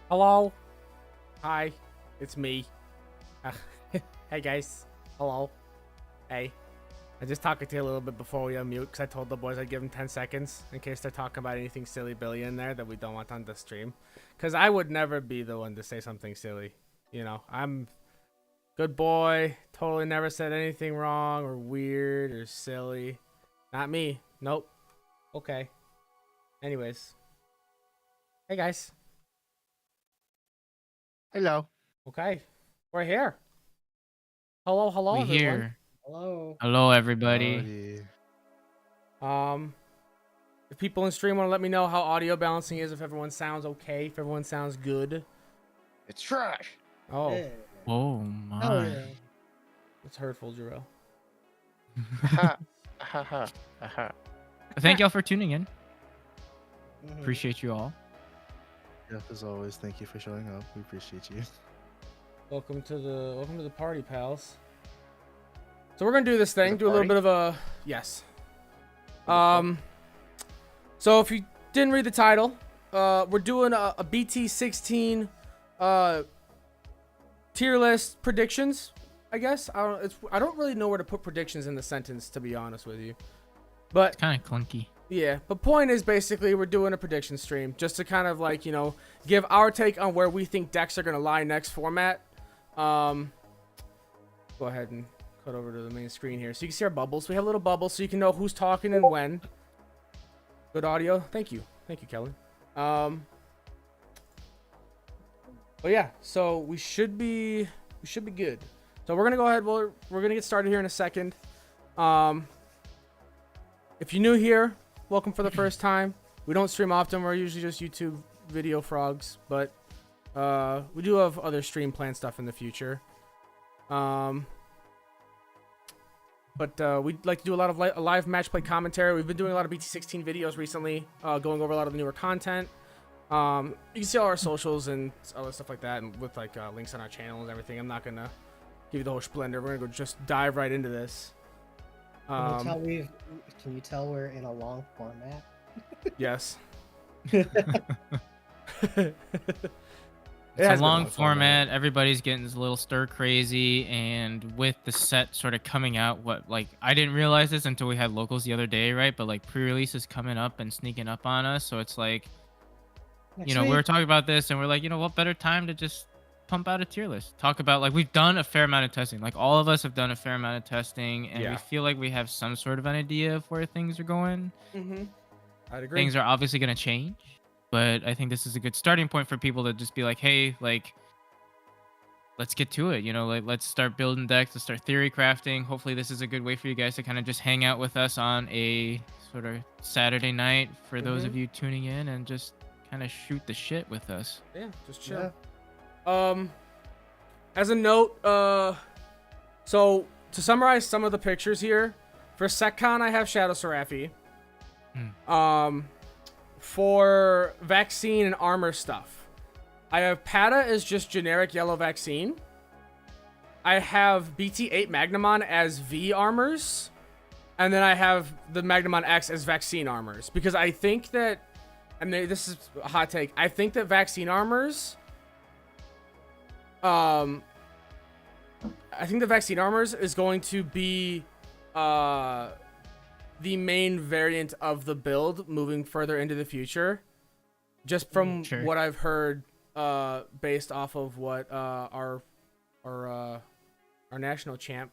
Hello. Hi. It's me. Hey guys. Hello. Hey. I just talking to you a little bit before we unmute because I told the boys I'd give them 10 seconds in case they're talking about anything silly Billy in there that we don't want on the stream. Because I would never be the one to say something silly. You know, I'm good boy. Totally never said anything wrong or weird or silly. Not me. Nope. Okay. Anyways. Hey guys. Hello. Okay. We're here. Hello, hello, We everyone. here. Hello. Hello, everybody. Howdy. If people in stream want to let me know how audio balancing is, if everyone sounds okay, if everyone sounds good. It's trash. Oh, Yeah. Oh Hell my. yeah. it's hurtful, Jarrell. Ha ha ha ha. Thank y'all for tuning in. Mhm. Appreciate you all. Yep, as always, thank you for showing up. We appreciate you. Welcome to the party, pals. So we're gonna do this thing, The do a little party? bit of a yes. the So if you didn't read the title, we're doing a BT-16 tier list predictions. I guess I don't really know where to put predictions in the sentence, to be honest with you. But Kind of clunky. yeah, but point is basically we're doing a prediction stream just to kind of like, you know, give our take on where we think decks are gonna lie next format. Go ahead and cut over to the main screen here so you can see our bubbles. We have a little bubble so you can know who's talking and when. Good audio. Thank you, Kellen. But yeah, so we should be good. So we're gonna go ahead. We're gonna get started here in a second. If you're new here, welcome for the first time. We don't stream often. We're usually just YouTube video frogs, but we do have other stream plan stuff in the future. But we'd like to do a lot of live match play commentary. We've been doing a lot of BT-16 videos recently, going over a lot of the newer content. You can see all our socials and other stuff like that, and with like links on our channel and everything. I'm not gonna give you the whole splendor. We're gonna go just dive right into this. Can you tell we're in a long format? Yes. It's a long format. Everybody's getting a little stir crazy, and with the set sort of coming out, I didn't realize this until we had locals the other day, right? But like pre-release is coming up and sneaking up on us, so it's like, Next you know, we week. were talking about this, and we're like, you know, what better time to just pump out a tier list? Talk about, like, we've done a fair amount of testing. Like, all of us have done a fair amount of testing, and Yeah. we feel like we have some sort of an idea of where things are going. Mm-hmm. I'd agree. Things are obviously going to change, but I think this is a good starting point for people to just be like, hey, like, let's get to it. You know, like, let's start building decks, let's start theory crafting. Hopefully this is a good way for you guys to kind of just hang out with us on a sort of Saturday night for those of you tuning in and just kind of shoot the shit with us. Yeah, just chill. Yeah. As a note, so to summarize some of the pictures here, for SecCon I have Shadow Seraphi. For vaccine and armor stuff, I have Pata as just generic yellow vaccine. I have BT-8 Magnamon as V armors, and then I have the Magnamon X as vaccine armors, because I think that, I mean, this is a hot take, I think that vaccine armors, I think the vaccine armors is going to be the main variant of the build moving further into the future, just from Sure. what I've heard, based off of what our national champ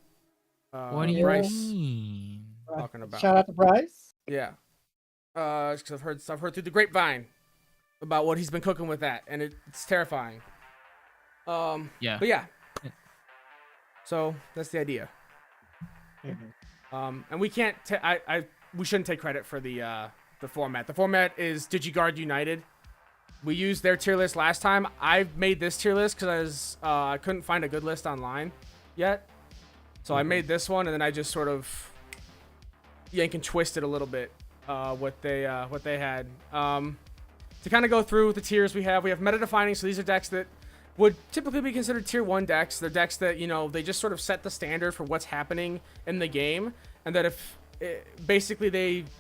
What do you Bryce mean? talking about. Shout out to Bryce. Yeah, because I've heard through the grapevine about what he's been cooking with that, and it's terrifying. Yeah. But yeah, so that's the idea. Mhm. And we can't. We shouldn't take credit for the format. The format is DigiGuard United. We used their tier list last time. I made this tier list because I couldn't find a good list online yet, so I made this one, and then I just sort of yank and twist it a little bit. What they had. To kind of go through the tiers we have meta defining. So these are decks that would typically be considered tier 1 decks. They're decks that, you know, they just sort of set the standard for what's happening in the game, and that if basically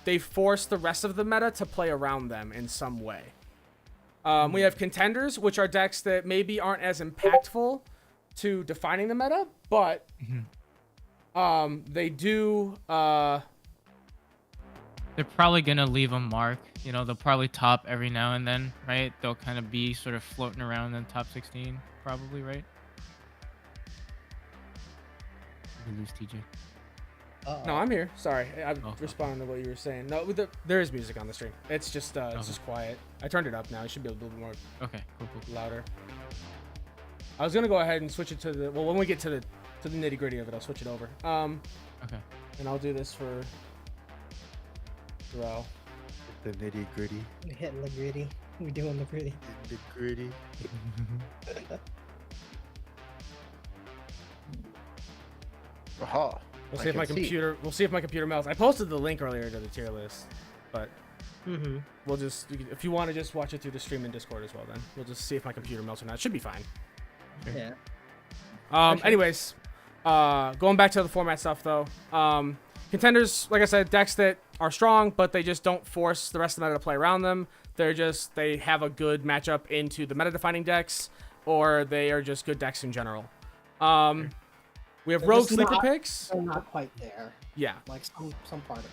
they force the rest of the meta to play around them in some way. We have Contenders, which are decks that maybe aren't as impactful to defining the meta, but they do. They're probably gonna leave a mark. You know, they'll probably top every now and then, right? They'll kind of be sort of floating around in the top 16, probably, right? We lose TJ. No, I'm here. Sorry, I Oh. responded to what you were saying. No, there is music on the stream. It's just quiet. I turned it up now. It should be a little bit more Okay, cool. louder. I was gonna go ahead and switch it to the. Well, when we get to the nitty gritty of it, I'll switch it over. Okay. And I'll do this for Joel. The nitty gritty. We're hitting the gritty. We're doing the gritty. The gritty. Aha. We'll I see if can my see. computer. We'll see if my computer melts. I posted the link earlier to the tier list, but Mm-hmm. we'll just. If you want to just watch it through the stream in Discord as well, then we'll just see if my computer melts or not. It should be fine. Yeah. Okay. Anyways, going back to the format stuff though. Contenders, like I said, decks that are strong, but they just don't force the rest of the meta to play around them. They have a good matchup into the meta-defining decks, or they are just good decks in general. We have They're Rogue just Sleeper not- picks. They're not quite there. Yeah. Like some part about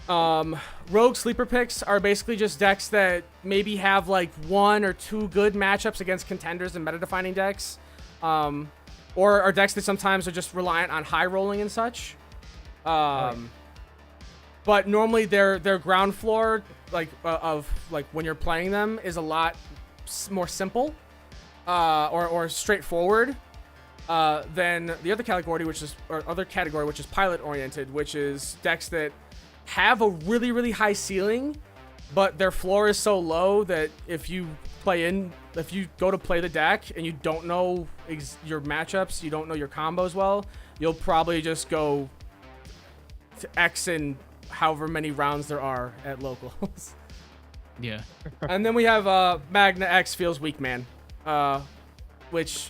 them. Rogue Sleeper picks are basically just decks that maybe have like 1 or 2 good matchups against contenders and meta-defining decks. Or are decks that sometimes are just reliant on high rolling and such. But normally their ground floor, of when you're playing them, is a lot more simple, or straightforward, than the other category, which is pilot oriented, which is decks that have a really, really high ceiling, but their floor is so low that if you go to play the deck and you don't know your matchups, you don't know your combos well, you'll probably just go to X in however many rounds there are at locals. Yeah. And then we have Magna X Feels Weak Man, which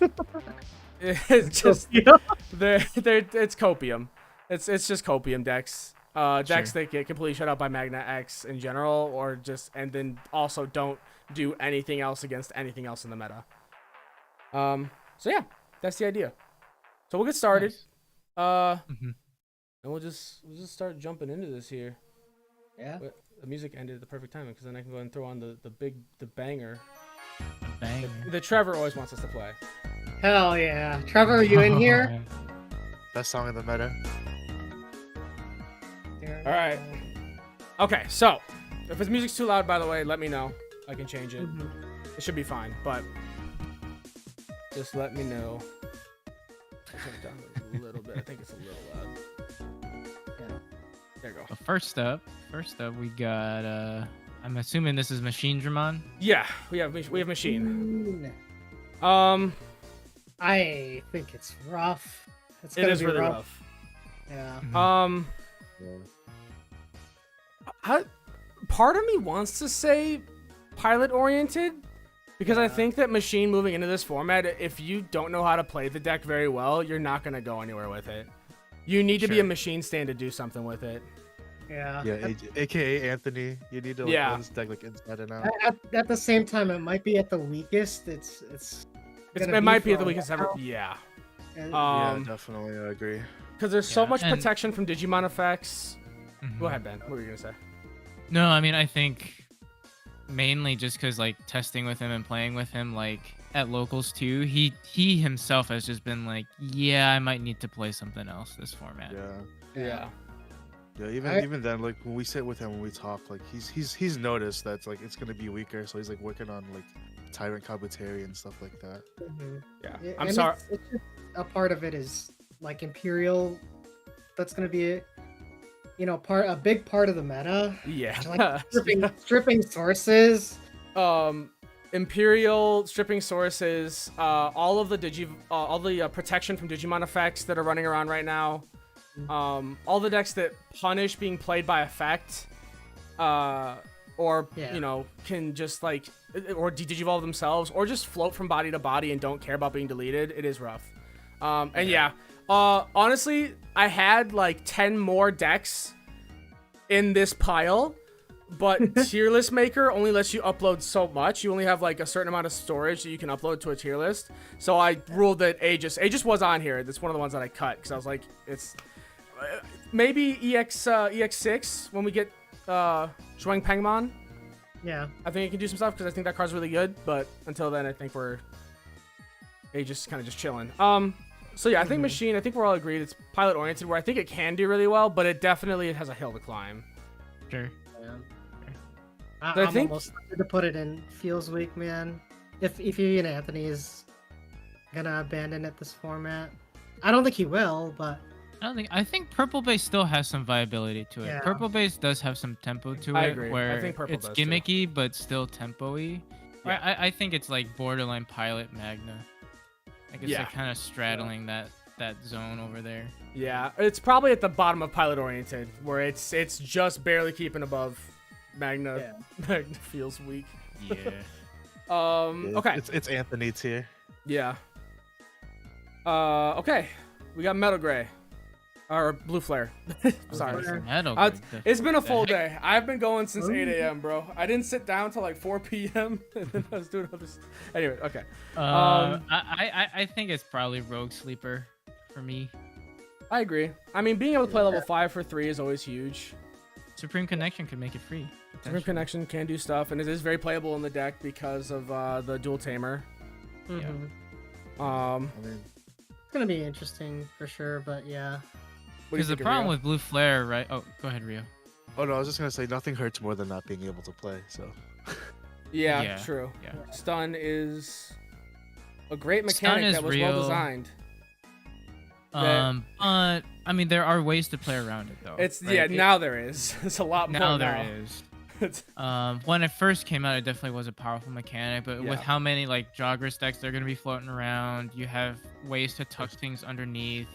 is just it's copium. It's just copium decks. Decks that get completely shut out by Magna X in general, and then also don't do anything else against anything else in the meta. So yeah, that's the idea. So we'll get started. Nice. And we'll just start jumping into this here. Yeah. But the music ended at the perfect timing, because then I can go and throw on the banger Bang. that Trevor always wants us to play. Hell yeah. Trevor, are you in here? Best song in the meta. All right. Okay, so if his music's too loud, by the way, let me know. I can change it. It should be fine, but just let me know. I'll turn it down a little bit. I think it's a little loud. There you go. Well, first up, we got. I'm assuming this is Machine Dramon. Yeah, we have Machine. I think it's rough. It's It gonna is be really rough. Yeah. Part of me wants to say pilot oriented, because I think that Machine moving into this format, if you don't know how to play the deck very well, you're not going to go anywhere with it. You need to be a Machine stand to do something with it. Yeah. Yeah, aka Anthony. You need to know this deck inside and out. At the same time, it might be at the weakest. It might be the weakest ever. Yeah. Yeah, definitely, I agree. Because there's so much and- protection from Digimon effects. Go ahead, Ben. What were you gonna say? No, I mean, I think mainly just because testing with him and playing with him at locals too, he himself has just been yeah, I might need to play something else this format. Yeah. Even then, when we sit with him, when we talk, he's noticed that it's gonna be weaker, so he's working on Tyrant Kabuteri and stuff like that. Yeah. I'm sorry. It's just, a part of it is Imperial. That's gonna be a big part of the meta. Yeah. Stripping sources. Imperial stripping sources, all of the protection from Digimon effects that are running around right now, all the decks that punish being played by effect, can just or digivolve themselves, or just float from body to body and don't care about being deleted. It is rough. Honestly, I had 10 more decks in this pile but tier list maker only lets you upload so much. You only have like a certain amount of storage that you can upload to a tier list. So I ruled that Aegis was on here. That's one of the ones that I cut because I was like, it's maybe EX6 when we get Zhuang Pengmon. Yeah. I think it can do some stuff because I think that card's really good. But until then, I think we're Aegis kind of just chilling. So yeah, I think Machine. I think we're all agreed it's pilot oriented. Where I think it can do really well, but it definitely has a hill to climb. Sure. Yeah. I I'm think- almost tempted to put it in feels weak, man. If Ian Anthony is gonna abandon it this format, I don't think he will, but I think purple base still has some viability to it. Yeah. Purple base does have some tempo to I it, agree. I where think purple it's does, too. gimmicky but still tempo-y. Yeah. I think it's like borderline pilot Magna. Like it's Yeah. like kind of straddling that zone over there. Yeah, it's probably at the bottom of pilot oriented, where it's just barely keeping above Magna. Yeah. Magna feels weak. Yeah. Yeah, Okay. It's Anthony tier. Yeah. Okay. We got Metal Gray. Or Blue Flare. Sorry. Flare. Metal Uh, Gear, It's been a the full heck? day. I've been going since 8 a.m., bro. I didn't sit down till like 4 p.m. and then I was doing other stuff. Anyway, okay. I think it's probably Rogue Sleeper for me. I agree. I mean, being able to play level 5 for 3 is always huge. Supreme Connection could make it free. Supreme potentially. Connection can do stuff, and it is very playable in the deck because of the dual tamer. mhm. I mean, It's gonna be interesting for sure. But yeah, What do you Because the think of problem Rio? with Blue Flare, right? Oh, go ahead, Rio. oh no, I was just gonna say nothing hurts more than not being able to play. So Yeah, Yeah. true. Yeah. Stun is a great Stun mechanic is that was real. well designed. But I mean, there are ways to play around it though. It's right? yeah, It- now there is. It's a lot more now now. there is. When it first came out, it definitely was a powerful mechanic, but Yeah. with how many like Joggers decks they're gonna be floating around, you have ways to tuck things underneath.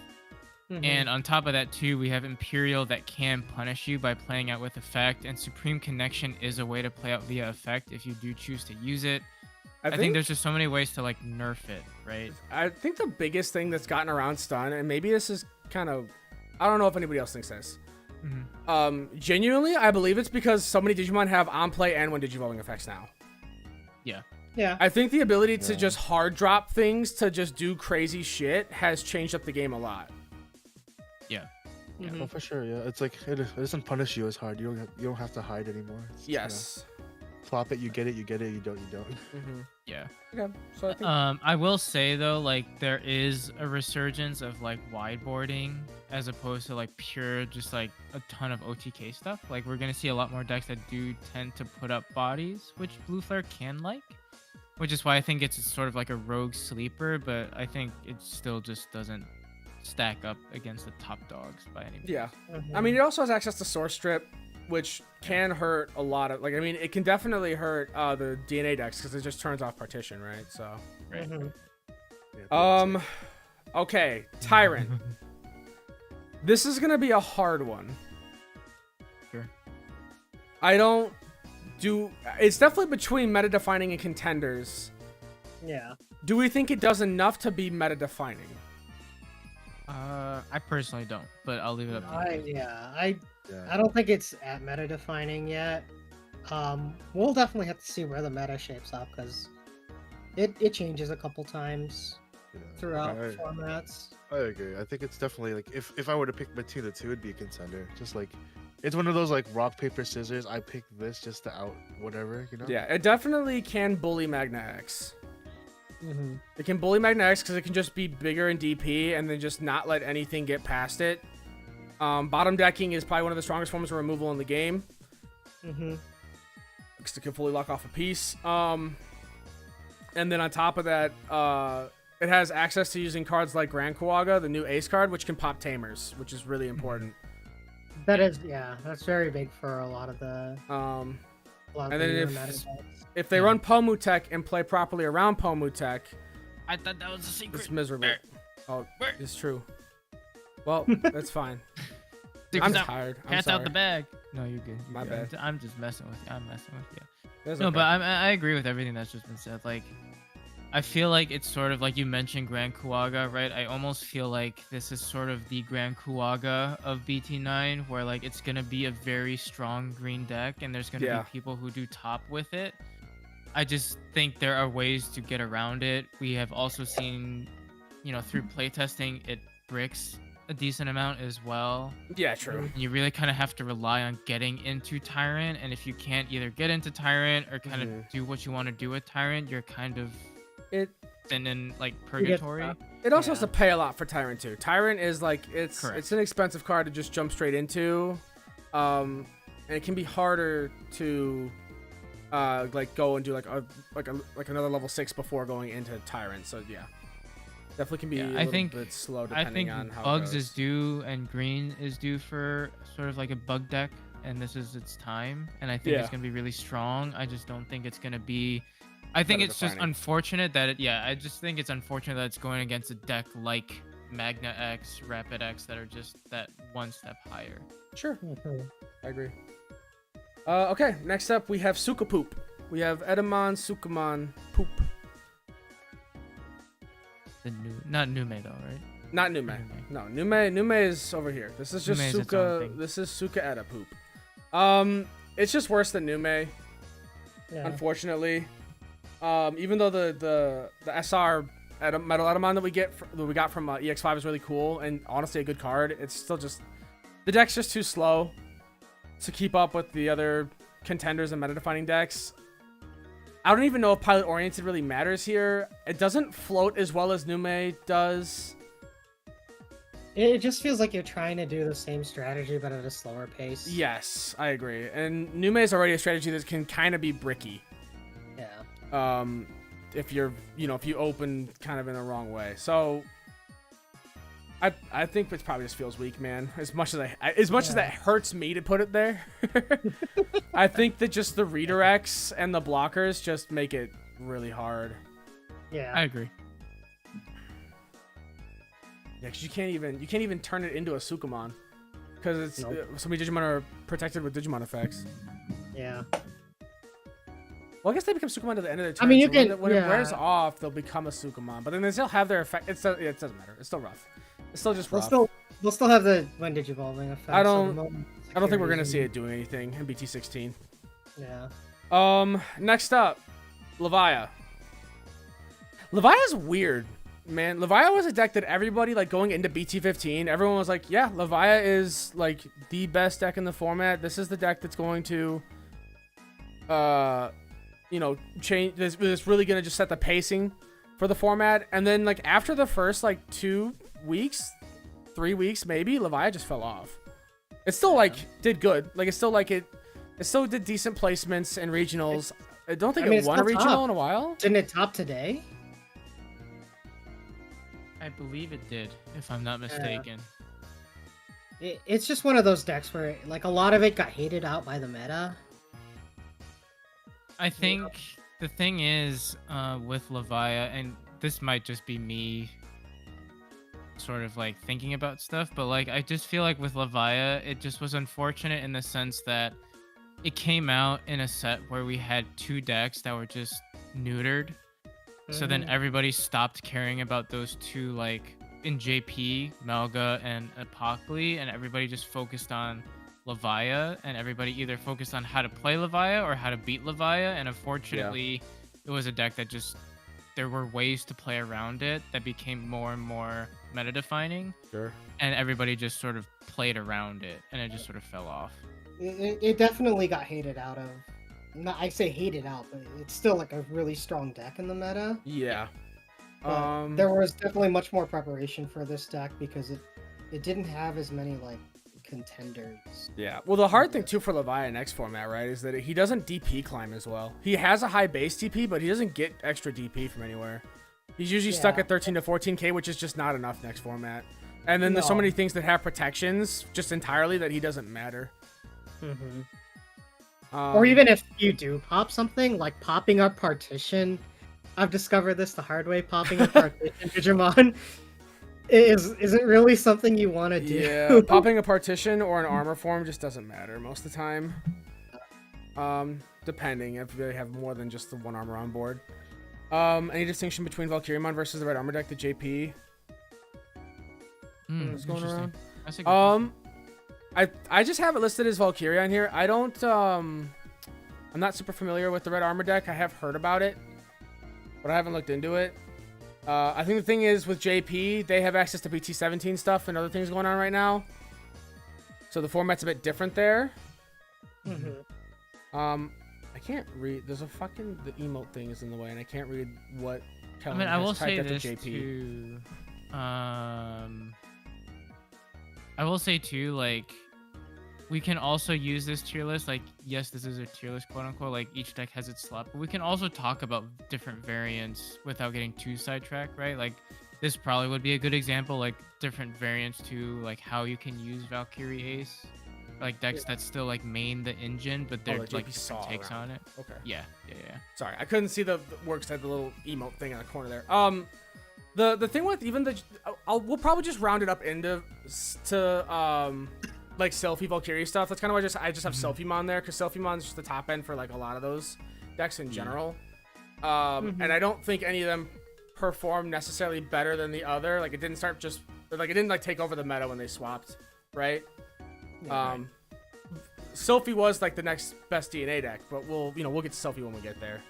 Mhm. And on top of that too, we have Imperial that can punish you by playing out with effect, and Supreme Connection is a way to play out via effect if you do choose to use it. I think there's just so many ways to like nerf it, right? I think the biggest thing that's gotten around stun, and maybe this is kind of, I don't know if anybody else thinks this. Genuinely, I believe it's because so many Digimon have on play and when digivolving effects now. Yeah. yeah, I think the ability to Yeah. just hard drop things to just do crazy shit has changed up the game a lot. Yeah. mhm. oh, for sure, yeah. It's like it doesn't punish you as hard. You don't have to hide anymore. It's just, Yes. flop it, you get it, you don't, you don't. Mm-hmm. Yeah. Okay. So I think I will say though, like there is a resurgence of like wideboarding as opposed to like pure just like a ton of OTK stuff. Like we're gonna see a lot more decks that do tend to put up bodies, which Blue Flare can like. Which is why I think it's sort of like a rogue sleeper, but I think it still just doesn't stack up against the top dogs by any means. yeah. Mhm. I mean, it also has access to Source Strip, which can hurt a lot of like. I mean, it can definitely hurt the DNA decks because it just turns off partition, right? So. Right. Mhm. Yeah, Okay, Tyrant. This is gonna be a hard one. Sure. I don't do. It's definitely between meta defining and contenders. yeah. Do we think it does enough to be meta defining? I personally don't, but I'll leave it up to you. I yeah. don't think it's at meta defining yet. We'll definitely have to see where the meta shapes up because it changes a couple times Yeah. throughout I formats. agree. I think it's definitely like if I were to pick between the two, it'd be a contender. Just like it's one of those like rock paper scissors. I pick this just to out whatever, you know. Yeah, it definitely can bully Magna X. Mhm. It can bully Magna X because it can just be bigger in DP and then just not let anything get past it. Bottom decking is probably one of the strongest forms of removal in the game Mhm. because it can fully lock off a piece. And then on top of that, it has access to using cards like Grand Kuaga, the new Ace card, which can pop Tamers, which is really important. That is, yeah, that's very big for a lot of the. Um, A lot of And the then newer if- meta decks. if they run Pomu Tech and play properly around Pomu Tech, I thought that was a secret. it's miserable. Oh, Where? it's true. Well, that's fine. I'm Secret's out. tired. I'm Cat's sorry. out the bag. No, you're good. My You're good. bad. I'm just messing with you. I'm messing with you. That's No, okay. but I agree with everything that's just been said. Like, I feel like it's sort of like you mentioned Grand Kuaga, right? I almost feel like this is sort of the Grand Kuaga of BT9, where like it's gonna be a very strong green deck, and there's gonna be people who do top with it. I just think there are ways to get around it. We have also seen, you know, through playtesting, it bricks a decent amount as well. Yeah, true. And you really kind of have to rely on getting into Tyrant, and if you can't either get into Tyrant or kind of do what you want to do with Tyrant, you're kind of in like purgatory. It also has to pay a lot for Tyrant too. Tyrant is like it's an expensive card to just jump straight into, and it can be harder to like go and do like another level 6 before going into Tyrant. So yeah, definitely can be a little bit slow depending on how Bugs it goes. is due and Green is due for sort of like a bug deck, and this is its time. And I think it's gonna be really strong. I just don't think it's gonna be. I think it's just unfortunate that I just think it's unfortunate that it's going against a deck like Magna X, Rapid X that are just that one step higher. Sure, I agree. Okay, next up we have Suka Poop. We have Edamon, Sukamon, Poop. Not Nume though, right? Not Nume. No, Nume is over here. This is just Nume is Suka. This is Suka Eda Poop. It's just worse than Nume, unfortunately. Even though the SR Metal Edamon that we got from EX5 is really cool and honestly a good card, it's still just the deck's just too slow to keep up with the other contenders and meta-defining decks. I don't even know if pilot oriented really matters here. It doesn't float as well as Nume does. It just feels like you're trying to do the same strategy but at a slower pace. Yes, I agree. And Nume is already a strategy that can kind of be bricky. Yeah. If you're, if you open kind of in the wrong way. So I think it probably just feels weak, man. As much as that hurts me to put it there, I think that just the redirects and the blockers just make it really hard. Yeah, I agree. Yeah, because you can't even turn it into a Sukamon because it's so many Digimon are protected with Digimon effects. Yeah. Well, I guess they become Sukamon to the end of their turn. I mean, you so can when it wears off, they'll become a Sukamon, but then they still have their effect. It doesn't matter. It's still rough. It's still just rough. They'll still have the when Digivolving effect. I don't think we're gonna see it doing anything in BT-16. Yeah. Next up, Levia. Levia's weird, man. Levia was a deck that everybody like going into BT-15. Everyone was like, yeah, Levia is like the best deck in the format. This is the deck that's going to, change. It's really gonna just set the pacing for the format. And then like after the first like 2 weeks, 3 weeks maybe, Levia just fell off. It still did good. Like it still did decent placements in regionals. I don't think it won a regional in a while. Didn't it top today? I believe it did, if I'm not mistaken. It's just one of those decks where like a lot of it got hated out by the meta. I think the thing is with Levia, and this might just be me sort of like thinking about stuff, but like I just feel like with Levia, it just was unfortunate in the sense that it came out in a set where we had 2 decks that were just neutered. So then everybody stopped caring about those 2, like in JP, Melga, and Apocalypse, and everybody just focused on Levia, and everybody either focused on how to play Levia or how to beat Levia, and unfortunately, it was a deck that just, there were ways to play around it that became more and more meta-defining. Sure. And everybody just sort of played around it, and it just sort of fell off. It definitely got hated out of. I say hated out, but it's still like a really strong deck in the meta. Yeah. There was definitely much more preparation for this deck because it didn't have as many like contenders. Yeah. Well, the hard thing too for Levia in X format, right, is that he doesn't DP climb as well. He has a high base DP, but he doesn't get extra DP from anywhere. He's usually stuck at 13 to 14k, which is just not enough next format. And then there's so many things that have protections just entirely that he doesn't matter. Mm-hmm. Or even if you do pop something, like popping up partition. I've discovered this the hard way. Popping up partition Digimon isn't really something you want to do. Yeah, popping a partition or an armor form just doesn't matter most of the time. Depending if they have more than just the 1 armor on board. Any distinction between Valkyrimon versus the red armor deck, the JP? What's going Interesting. around? That's a good question. I just have it listed as Valkyria in here. I don't I'm not super familiar with the red armor deck. I have heard about it, but I haven't looked into it. I think the thing is with JP, they have access to BT-17 stuff and other things going on right now. So the format's a bit different there. I can't read. There's a fucking the emote thing is in the way, and I can't read what. I mean, I will say typed after this JP. too. I will say too, like, we can also use this tier list. Like, yes, this is a tier list, quote unquote. Like, each deck has its slot, but we can also talk about different variants without getting too sidetracked, right? Like, this probably would be a good example, like different variants to like how you can use Valkyrie Ace, like decks that still like main the engine, but they're like like JP different saw takes around. on it. Okay. Yeah. Sorry, I couldn't see the works had the little emote thing in the corner there. The thing with even the we'll probably just round it up into like Selfie Valkyrie stuff. That's kind of why I just have Selfiemon there, because Selfiemon's just the top end for like a lot of those decks in general. And I don't think any of them perform necessarily better than the other. Like it didn't like take over the meta when they swapped, right? Selfie was like the next best DNA deck, but we'll get to Selfie when we get there.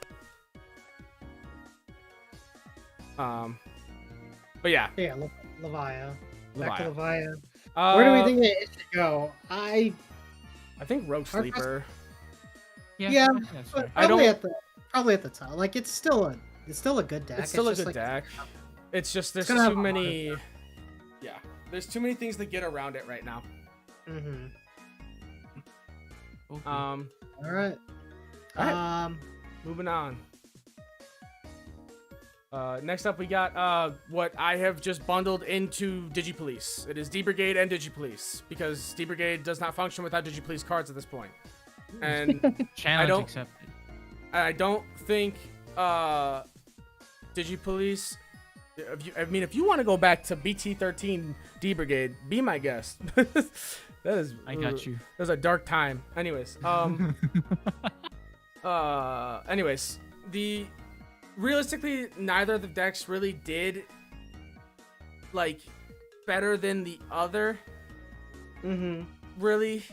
But yeah. Yeah, Levia. Back to Levia. Levia. Where do we think it should go? I think Rogue Sleeper. Yeah, that's but fair. probably at the top. Like it's still a good deck. It's still a just good like, deck. It's just there's gonna have too a many. Yeah, there's too many things to get around it right now. Okay. All right. Moving on. Next up, we got what I have just bundled into DigiPolice. It is D-Brigade and DigiPolice, because D-Brigade does not function without DigiPolice cards at this point. And Challenge accepted. I don't think DigiPolice. If you want to go back to BT-13 D-Brigade, be my guest. I got you. That was a dark time. Anyways, realistically, neither of the decks really did like better than the other. Really,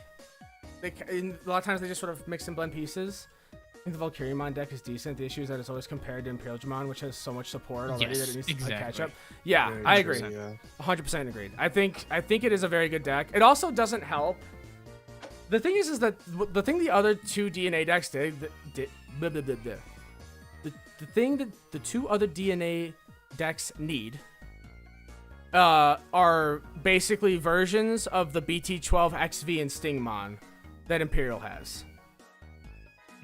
a lot of times they just sort of mix and blend pieces. I think the Valkyrimon deck is decent. The issue is that it's always compared to Imperial Digimon, which has so much support already that it needs to catch up. Yeah, Very I true, agree. yeah. 100% agreed. I think it is a very good deck. It also doesn't help. The thing is that the thing the other two DNA decks did, the thing that the two other DNA decks need are basically versions of the BT-12 XV and Stingmon that Imperial has.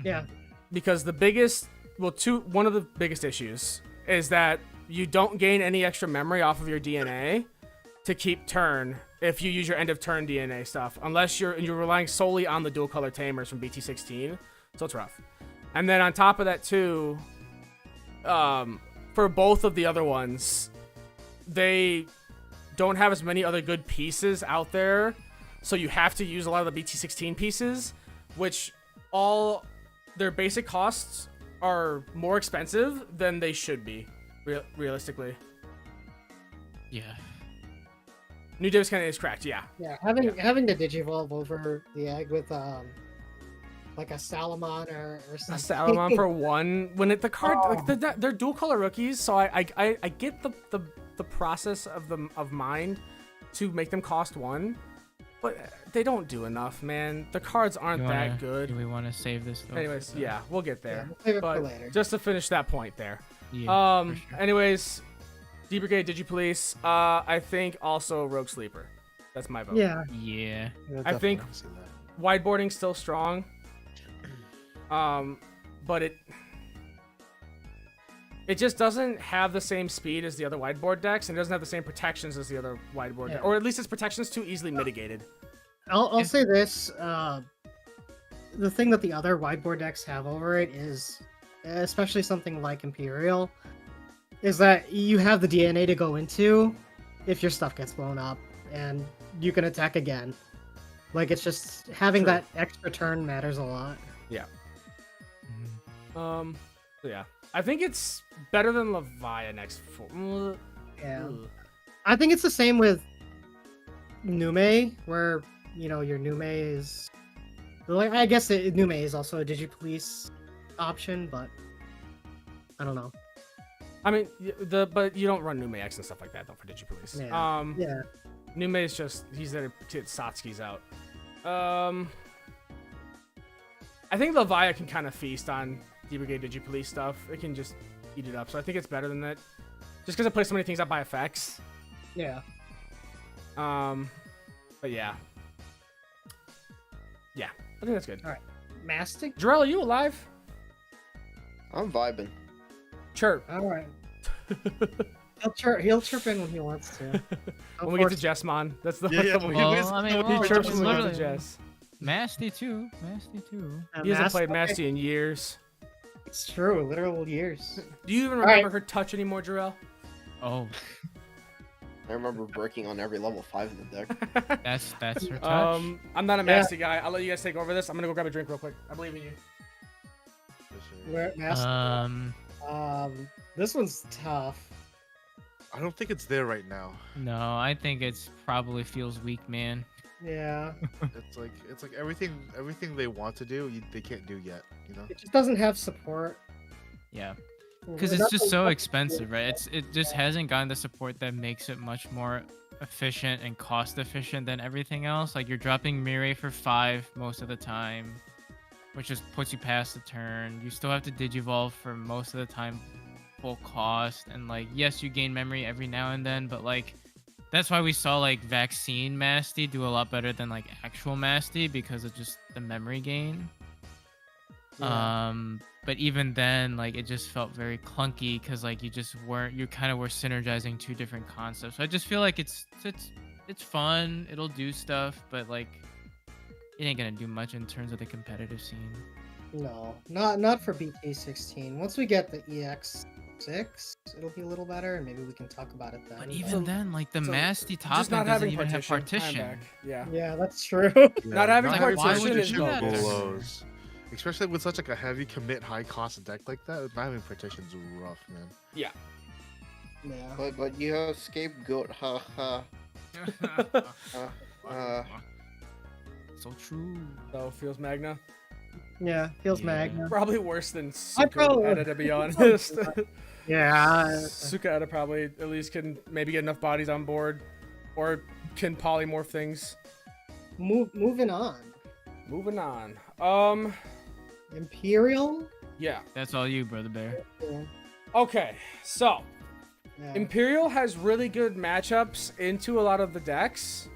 Yeah. Because one of the biggest issues is that you don't gain any extra memory off of your DNA to keep turn if you use your end of turn DNA stuff, unless you're relying solely on the dual color tamers from BT-16. So it's rough. And then on top of that too, for both of the other ones, they don't have as many other good pieces out there, so you have to use a lot of the BT-16 pieces, which all their basic costs are more expensive than they should be, realistically. Yeah. New Davis Kennedy is correct, yeah. Yeah, having to digivolve over the egg with like a Salamon or something. A Salamon for one when the card like they're dual color rookies, so I get the process of mind to make them cost one, but they don't do enough, man. The cards aren't that good. Do we want to save this though? Anyways, yeah, we'll get there. Yeah, we'll save it but for later. just to finish that point there. Yeah, for sure. Anyways, D-Brigade, DigiPolice, I think also Rogue Sleeper. That's my vote. Yeah. Yeah. I think definitely see that. Wideboarding's still strong. But it just doesn't have the same speed as the other wideboard decks, and it doesn't have the same protections as the other wideboard decks, or at least its protection's too easily mitigated. I'll say this: the thing that the other wideboard decks have over it is, especially something like Imperial, is that you have the DNA to go into if your stuff gets blown up, and you can attack again. Like it's just having True. that extra turn matters a lot. Yeah. So yeah, I think it's better than Leviathan next. Yeah. Ugh. I think it's the same with Nume, where your Nume is like I guess Nume is also a Digipolice option, but I don't know. I mean, but you don't run Nume X and stuff like that though for Digipolice. Yeah. Yeah. Nume is just he's there to get Satsuki's out. I think Leviathan can kind of feast on D-Brigade Digipolice stuff. It can just eat it up. So I think it's better than that. Just because it plays so many things out by effects. Yeah. But yeah. Yeah, I think that's good. All right. Mastic? Jarrell, are you alive? I'm vibing. Chirp. All right. He'll chirp in when he wants to. When we get to Jessmon. That's the Yeah, one. Well, I mean, He well, chirps it's when we get to literally- Jess. Masty too. Masty too. He hasn't played Mastic- Masty in years. It's true, literal years. Do you even All remember right. her touch anymore, Jarrell? Oh, I remember breaking on every level 5 in the deck. that's her touch. I'm not a Yeah. Masty guy. I'll let you guys take over this. I'm gonna go grab a drink real quick. I believe in you. Where Mastic? This one's tough. I don't think it's there right now. No, I think it's probably feels weak, man. Yeah. It's like everything they want to do, they can't do yet. You know. It just doesn't have support. Yeah, because it's just so expensive, right? It just hasn't gotten the support that makes it much more efficient and cost efficient than everything else. Like you're dropping Mireille for 5 most of the time, which just puts you past the turn. You still have to Digivolve for most of the time, full cost, and like yes, you gain memory every now and then, but like that's why we saw like Vaccine Masty do a lot better than like actual Masty because of just the memory gain. Yeah. But even then, like it just felt very clunky because like you kind of were synergizing 2 different concepts. So I just feel like it's fun, it'll do stuff, but like it ain't gonna do much in terms of the competitive scene. No, not for BT-16. Once we get the EX6, it'll be a little better, and maybe we can talk about it then. But even then, like the So, Masty top Just not doesn't having even have partition. partition. I'm back. Yeah. Yeah, that's true. Not having Like, why would partition you is do that? blows. Especially with such like a heavy commit, high cost deck like that, not having partition's rough, man. Yeah. Yeah. But you have scapegoat, haha. So true. So feels Magna. Yeah, feels Yeah. Magna. Probably worse than I probably- Suka Eda, to be honest. Yeah. Suka Eda probably at least can maybe get enough bodies on board, or can polymorph things. Moving on. Moving on. Imperial. Yeah. That's all you, brother bear. Yeah. Okay. So Yeah. Imperial has really good matchups into a lot of the decks.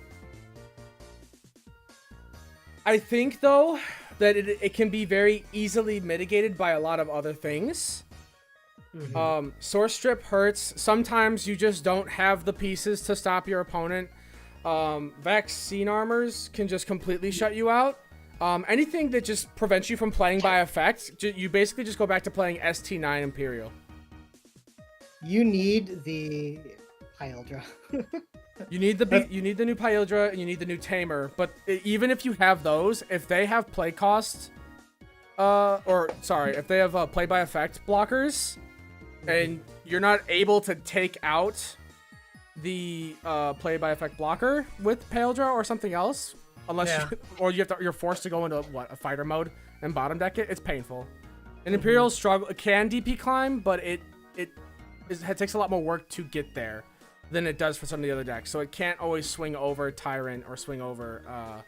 I think though that it can be very easily mitigated by a lot of other things. Mhm. Source strip hurts. Sometimes you just don't have the pieces to stop your opponent. Vaccine armors can just completely shut you out. Anything that just prevents you from playing by effect, you basically just go back to playing ST9 Imperial. You need the Hyldra. You need the new Pyldra and you need the new Tamer. But even if you have those, if they have play cost, if they have play by effect blockers, and you're not able to take out the play by effect blocker with Pyldra or something else, unless you're forced to go into a fighter mode and bottom deck it, it's painful. And Imperial can DP climb, but it takes a lot more work to get there than it does for some of the other decks. So it can't always swing over Tyrant or swing over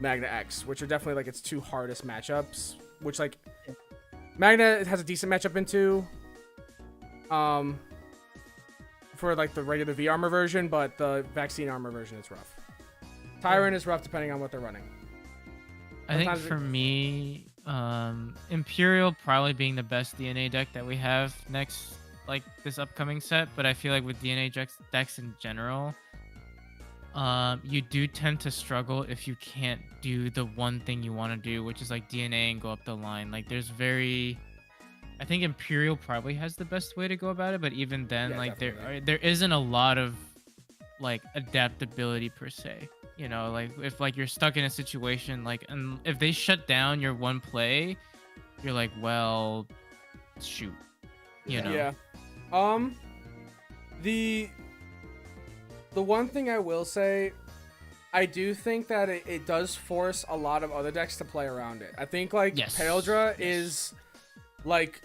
Magna X, which are definitely like its 2 hardest matchups. Which like Magna has a decent matchup into for like the regular V armor version, but the vaccine armor version is rough. Tyrant is rough depending on what they're running. I think Sometimes for me, Imperial probably being the best DNA deck that we have next, like this upcoming set. But I feel like with DNA decks in general, you do tend to struggle if you can't do the one thing you want to do, which is like DNA and go up the line. Like I think Imperial probably has the best way to go about it, but even then, Yeah, like definitely. there isn't a lot of like adaptability per se. You know, like if like you're stuck in a situation like, and if they shut down your one play, you're like, well, shoot. You know. Yeah. The one thing I will say, I do think that it does force a lot of other decks to play around it. I think like Yes. Paildra is like,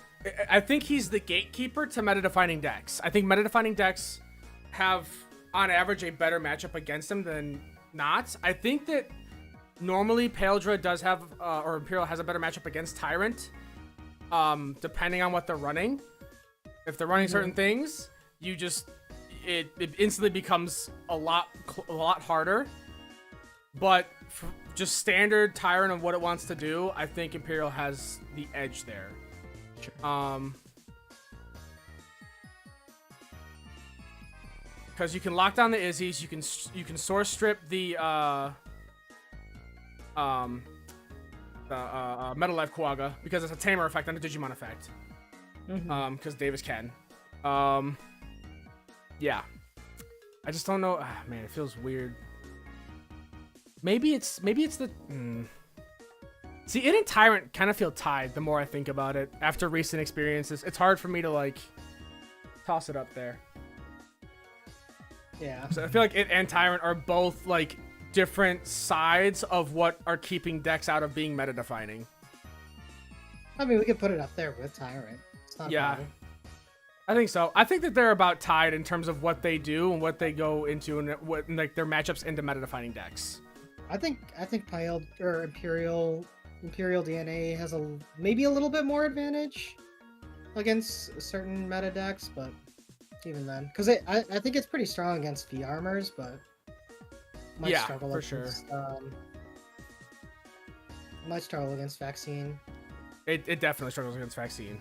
I think he's the gatekeeper to meta-defining decks. I think meta-defining decks have on average a better matchup against him than not. I think that normally Paildra does have or Imperial has a better matchup against Tyrant, depending on what they're running. If they're running certain things, you just it instantly becomes a lot harder. But for just standard Tyrant of what it wants to do, I think Imperial has the edge there. Sure. Because you can lock down the Izzies, you can source strip the Metal Life Quagga because it's a tamer effect and a Digimon effect. Because Davis can. Yeah. I just don't know. Man, it feels weird. Maybe it's the. See, it and Tyrant kind of feel tied. The more I think about it, after recent experiences, it's hard for me to like toss it up there. Yeah. So I feel like it and Tyrant are both like different sides of what are keeping decks out of being meta defining. I mean, we could put it up there with Tyrant. It's not a Yeah. problem. I think so. I think that they're about tied in terms of what they do and what they go into and what like their matchups into meta defining decks. I think Imperial DNA has maybe a little bit more advantage against certain meta decks, but even then, because I think it's pretty strong against V armors, but might struggle for sure. Might struggle against Vaccine. It definitely struggles against Vaccine.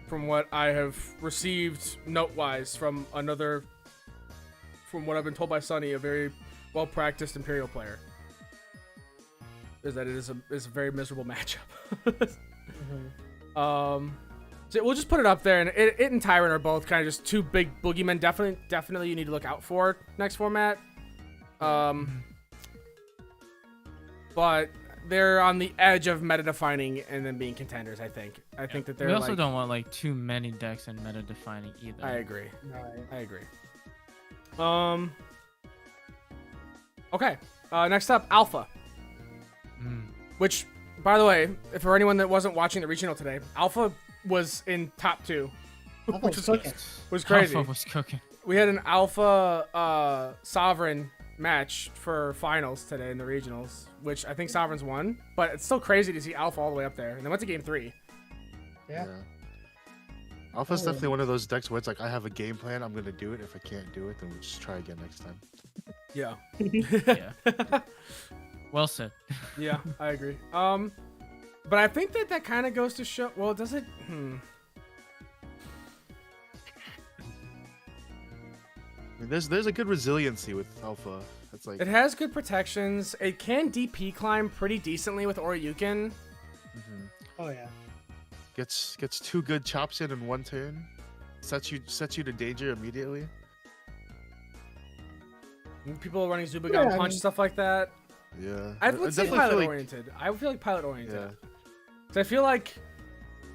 From what I have received note-wise from what I've been told by Sunny, a very well-practiced Imperial player, is that it is a very miserable matchup. So we'll just put it up there, and it and Tyrant are both kind of just two big boogeymen. Definitely you need to look out for next format. But they're on the edge of meta defining and then being contenders. I think that they're. We also don't want like too many decks in meta defining either. I agree. Right. I agree. Okay. Next up, Alpha. Which, by the way, if for anyone that wasn't watching the regional today, Alpha was in top 2, Alpha which was cooking. was crazy. Alpha was cooking. We had an Alpha Sovereign match for finals today in the regionals, which I think Sovereign's won, but it's still crazy to see Alpha all the way up there. And they went to game 3. Yeah. Alpha's definitely one of those decks where it's like, I have a game plan, I'm gonna do it. If I can't do it, then we'll just try again next time. Yeah. Yeah. Well said. Yeah, I agree. But I think that kind of goes to show. Well, does it? I mean, there's a good resiliency with Alpha. It's like It has good protections. It can DP climb pretty decently with Oryuken. Oh yeah. gets 2 good chops in one turn, sets you to danger immediately. People are running Zubagon Yeah, I punch, mean- stuff like that. Yeah. I would say definitely pilot feel like- oriented. I would feel like pilot oriented. Yeah. So I feel like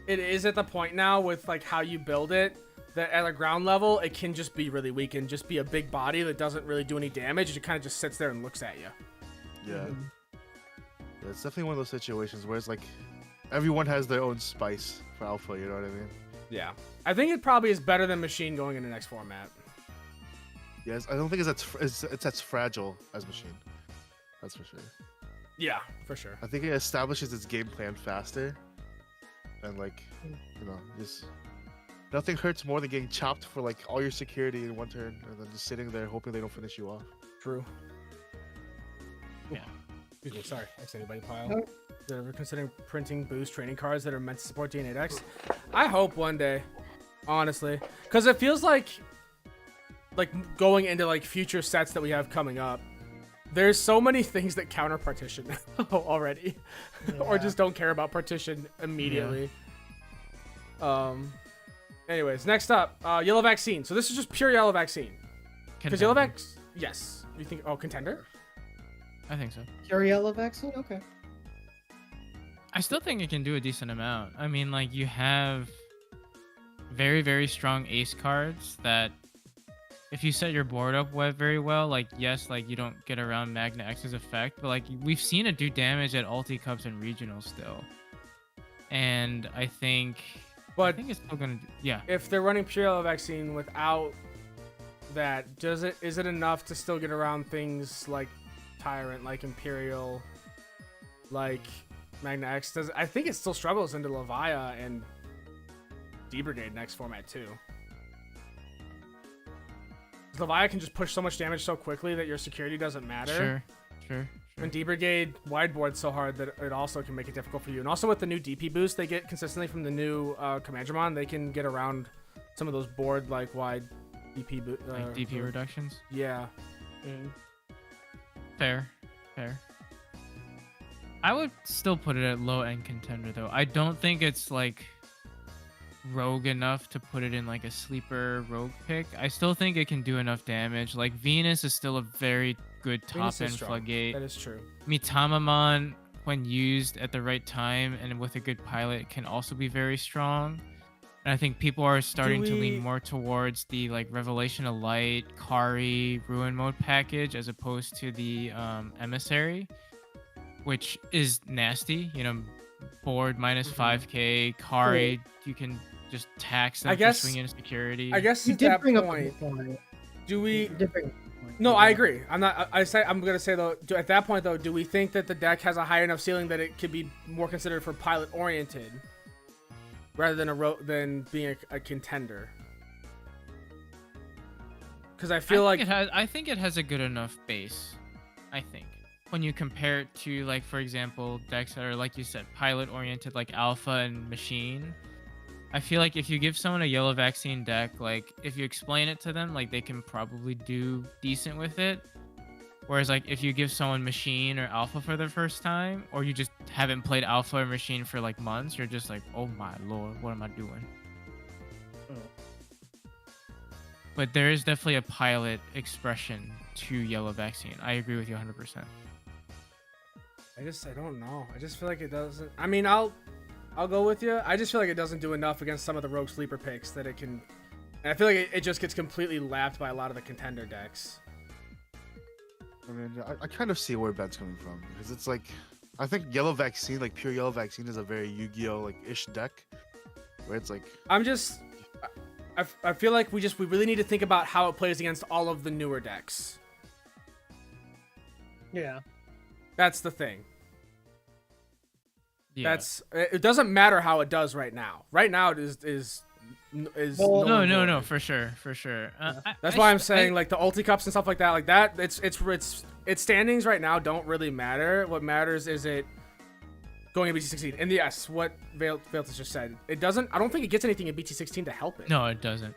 it is at the point now with like how you build it that at a ground level it can just be really weak and just be a big body that doesn't really do any damage. It kind of just sits there and looks at you. Yeah. Yeah, it's definitely one of those situations where it's like everyone has their own spice for Alpha, you know what I mean? Yeah. I think it probably is better than Machine going into next format. Yes, I don't think it's as fragile as Machine. That's for sure. Yeah, for sure. I think it establishes its game plan faster. And like, just nothing hurts more than getting chopped for like all your security in one turn and then just sitting there hoping they don't finish you off. True. Yeah. Excuse me, sorry. Thanks anybody, Pile. No. They're considering printing boost training cards that are meant to support DNA decks. I hope one day, honestly, because it feels like going into like future sets that we have coming up. There's so many things that counter partition already, or just don't care about partition immediately. Anyways, next up, Yellow Vaccine. So this is just pure Yellow Vaccine. Because Yellow yes. You think? Oh, Contender. I think so. Pure yellow vaccine? Okay. I still think it can do a decent amount. I mean, like you have very, very strong ace cards that if you set your board up very well, like, yes, like, you don't get around Magna X's effect, but, like, we've seen it do damage at Ulti Cups and Regionals still. And I think it's still gonna do, yeah. If they're running pure yellow vaccine without that, is it enough to still get around things like Tyrant, like Imperial, like Magna X? I think it still struggles into Levia and D-Brigade next format too. Levia can just push so much damage so quickly that your security doesn't matter. Sure. And D-Brigade wideboards so hard that it also can make it difficult for you. And also with the new DP boost they get consistently from the new Commandramon, they can get around some of those board like wide DP like DP reductions. Yeah. Fair. I would still put it at low end contender though. I don't think it's like rogue enough to put it in like a sleeper rogue pick. I still think it can do enough damage. Like Venus is still a very good top end floodgate. That is true. Mitamamon, when used at the right time and with a good pilot, can also be very strong. And I think people are starting to lean more towards the like Revelation of Light, Kari, Ruin Mode package as opposed to the Emissary, which is nasty. You know, board minus 5k, Kari, you can just tax them for swinging security. I guess you at did that bring point, up a point. do we? No, I agree. I'm gonna say though. At that point though, do we think that the deck has a high enough ceiling that it could be more considered for pilot oriented, rather than being a contender? Because I feel I think it has a good enough base. I think when you compare it to like, for example, decks that are like you said, pilot oriented, like Alpha and Machine. I feel like if you give someone a yellow vaccine deck, like if you explain it to them, like they can probably do decent with it. Whereas like if you give someone Machine or Alpha for the first time, or you just haven't played Alpha or Machine for like months, you're just like, oh my lord, what am I doing? But there is definitely a pilot expression to yellow vaccine. I agree with you 100%. I don't know. I just feel like it doesn't. I mean, I'll go with you. I just feel like it doesn't do enough against some of the rogue sleeper picks that it can. And I feel like it just gets completely lapped by a lot of the contender decks. I mean, I kind of see where Ben's coming from because it's like, I think yellow vaccine, like pure yellow vaccine, is a very Yu-Gi-Oh like ish deck, where it's like. I feel like we really need to think about how it plays against all of the newer decks. Yeah. That's the thing. Yeah. It doesn't matter how it does right now. Right now it is no, for sure. That's why I'm saying like the ulti cups and stuff like that, its standings right now don't really matter. What matters is it going in BT-16. And yes, what Veiltus just said, I don't think it gets anything in BT-16 to help it. No, it doesn't.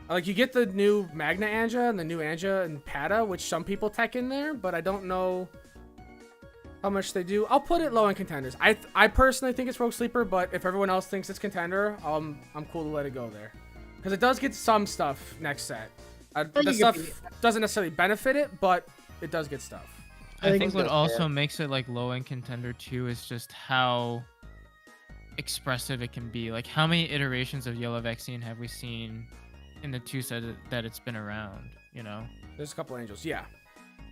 Like you get the new Magna Anja and the new Anja and Pata, which some people tech in there, but I don't know how much they do. I'll put it low in contenders. I personally think it's Rogue Sleeper, but if everyone else thinks it's contender, I'm cool to let it go there. Because it does get some stuff next set. The stuff doesn't necessarily benefit it, but it does get stuff. I think what also makes it like low end contender too is just how expressive it can be. Like how many iterations of yellow vaccine have we seen in the 2 sets that it's been around, you know? There's a couple angels, yeah.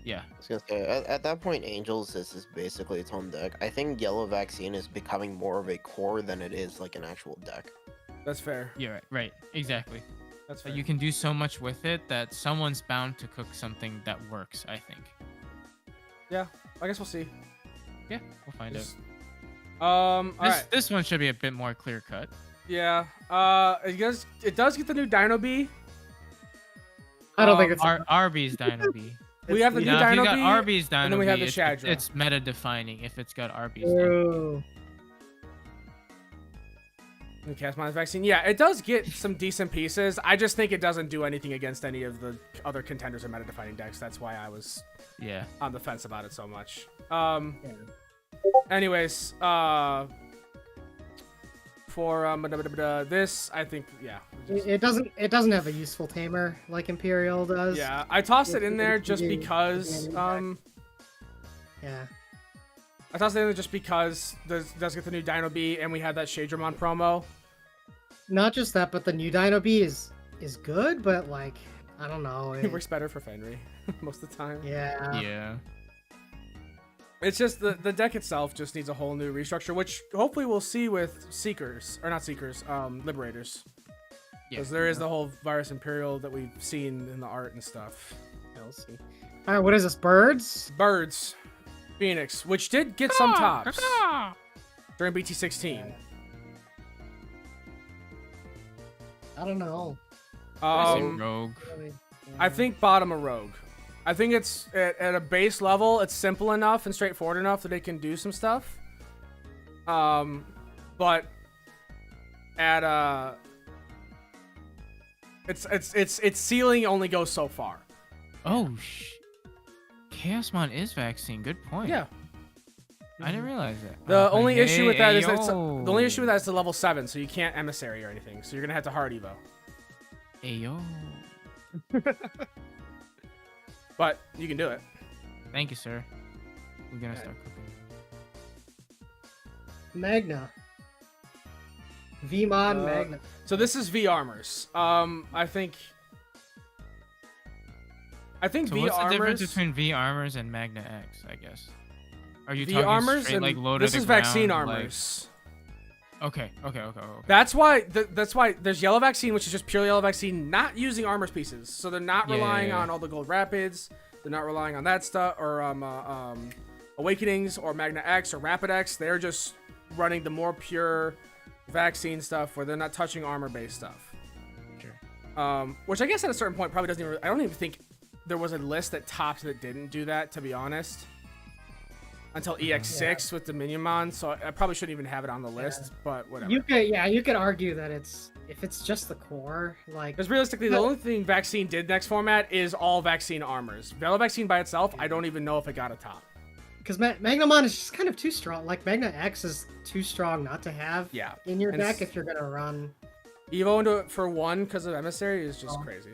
Yeah. I was gonna say, at that point, Angels is basically its own deck. I think Yellow Vaccine is becoming more of a core than it is like an actual deck. That's fair. Yeah, right. Exactly. That's fair. You can do so much with it that someone's bound to cook something that works, I think. Yeah, I guess we'll see. Yeah, we'll find out. Alright. This one should be a bit more clear cut. Yeah. It does get the new Dino B. I don't think it's RB's Dino B. We have the new Now, if Dino you got B, RB's Dino and then we have B, the Shadra. it's meta defining if it's got RB's Dino. New Cast Minus Vaccine. Yeah, it does get some decent pieces. I just think it doesn't do anything against any of the other contenders or meta defining decks. That's why I was on the fence about it so much. Anyways, for this, I think it doesn't have a useful tamer like Imperial does. Yeah, I tossed it in there just because I tossed it in there just because it does get the new Dino B and we had that Shadramon promo. not just that, but the new Dino B is good, but like I don't know. It works better for Fenry most of the time. Yeah. Yeah. It's just the deck itself just needs a whole new restructure, which hopefully we'll see with Seekers, or not Seekers, Liberators. Because there is the whole Virus Imperial that we've seen in the art and stuff. We'll see. All right, what is this? Birds? Birds, Phoenix, which did get some tops during BT-16. I don't know. Rogue. Really, I think bottom of Rogue. I think it's at a base level, it's simple enough and straightforward enough that it can do some stuff. But at its ceiling only goes so far. Oh, Chaosmon is vaccine. Good point. Yeah. I didn't realize that. The only issue with that is that the Ayo. only issue with that is the level 7, so you can't emissary or anything. So you're gonna have to hard evo. Ayo. But you can do it. Thank you, sir. We're gonna start cooking. Magna. Vmon Uh, Magna. So this is V armors. I think So V what's the difference armors. between V armors and Magna X? I guess. Are you V talking armors straight, and like low to this the is vaccine ground, like- armors. Okay. That's why there's yellow vaccine, which is just pure yellow vaccine, not using armors pieces. So they're not relying on all the gold rapids. They're not relying on that stuff or awakenings or Magna X or Rapid X. They're just running the more pure vaccine stuff where they're not touching armor based stuff. Sure. Which I guess at a certain point probably doesn't even. I don't even think there was a list that topped that didn't do that, to be honest. Until EX6 with Dominionmon, so I probably shouldn't even have it on the list, but whatever. You could argue that if it's just the core, like Because realistically, the only thing Vaccine did next format is all Vaccine armors. Velo Vaccine by itself, I don't even know if it got a top. because Magnamon is just kind of too strong. Like Magna X is too strong not to have Yeah. in your And deck if you're gonna run. Evo into it for 1 because of Emissary is just crazy.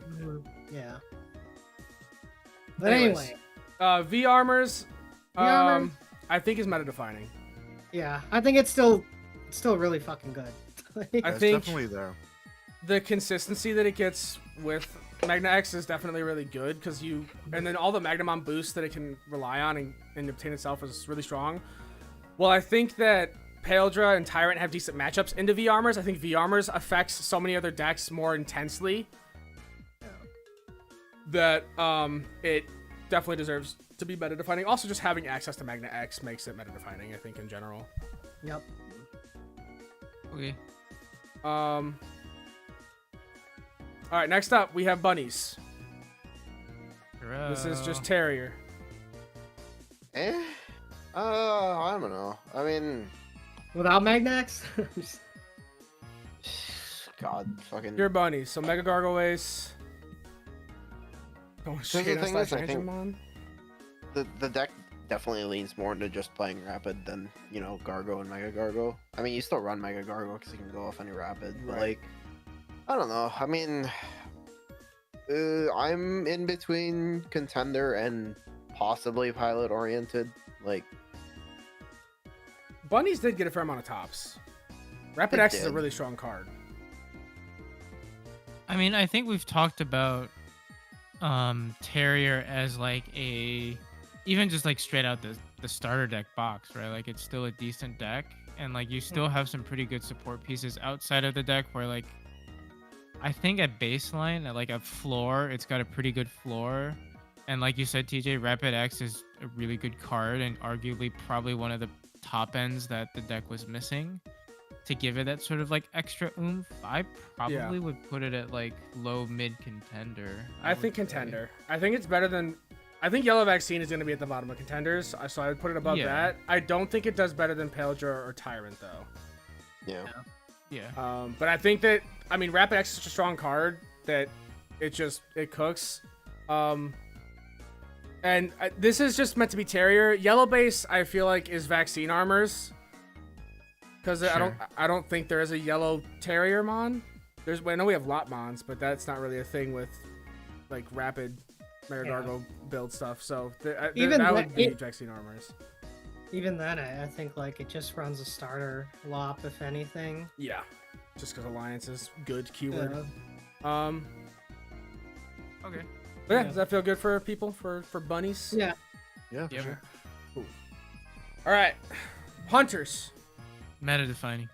Yeah. But Anyways, anyway, V armors, armor? I think is meta defining. yeah, I think it's still really fucking good. I It's think definitely there. the consistency that it gets with Magna X is definitely really good because and then all the Magnamon boosts that it can rely on and obtain itself is really strong. Well, I think that Paildra and Tyrant have decent matchups into V armors. I think V armors affects so many other decks more intensely that it definitely deserves to be meta defining. Also, just having access to Magna X makes it meta defining, I think, in general. Yep. Okay. All right, next up we have bunnies. This is just Terrier. I don't know. I mean, Without Magna X? God, fucking. Pure bunnies. So Mega Gargoyles. Going the straight thing is, I think- Digimon. The deck definitely leans more into just playing Rapid than, Gargo and Mega Gargo. I mean, you still run Mega Gargo because you can go off any Rapid, but, Right. I don't know. I mean, I'm in between Contender and possibly Pilot-oriented. Like, Bunnies did get a fair amount of tops. Rapid It X is a did. really strong card. I mean, I think we've talked about Terrier as like even just like straight out the starter deck box, right? Like it's still a decent deck, and like you still have some pretty good support pieces outside of the deck where like I think at baseline, at like a floor, it's got a pretty good floor. And like you said, TJ, Rapid X is a really good card and arguably probably one of the top ends that the deck was missing to give it that sort of like extra oomph. I probably would put it at like low mid contender. I think Contender. I think it's better than. I think Yellow Vaccine is going to be at the bottom of Contenders, so I would put it above Yeah. that. I don't think it does better than Paildra or Tyrant, though. yeah. Yeah. But I think that, I mean, Rapid X is such a strong card that it cooks. And this is just meant to be Terrier. Yellow base, I feel like, is Vaccine armors. Because Sure. I don't think there is a yellow Terrier mon. I know we have lot mons, but that's not really a thing with like rapid Mega Gargo build stuff. So Even that that- would be Vaccine armors. Even then, I think like it just runs a starter lop, if anything. Yeah. just because Alliance is good keyword. Yeah. Okay. But yeah, Yeah. does that feel good for people for bunnies? Yeah. Yeah, for Yep. sure. All right, hunters. Meta defining.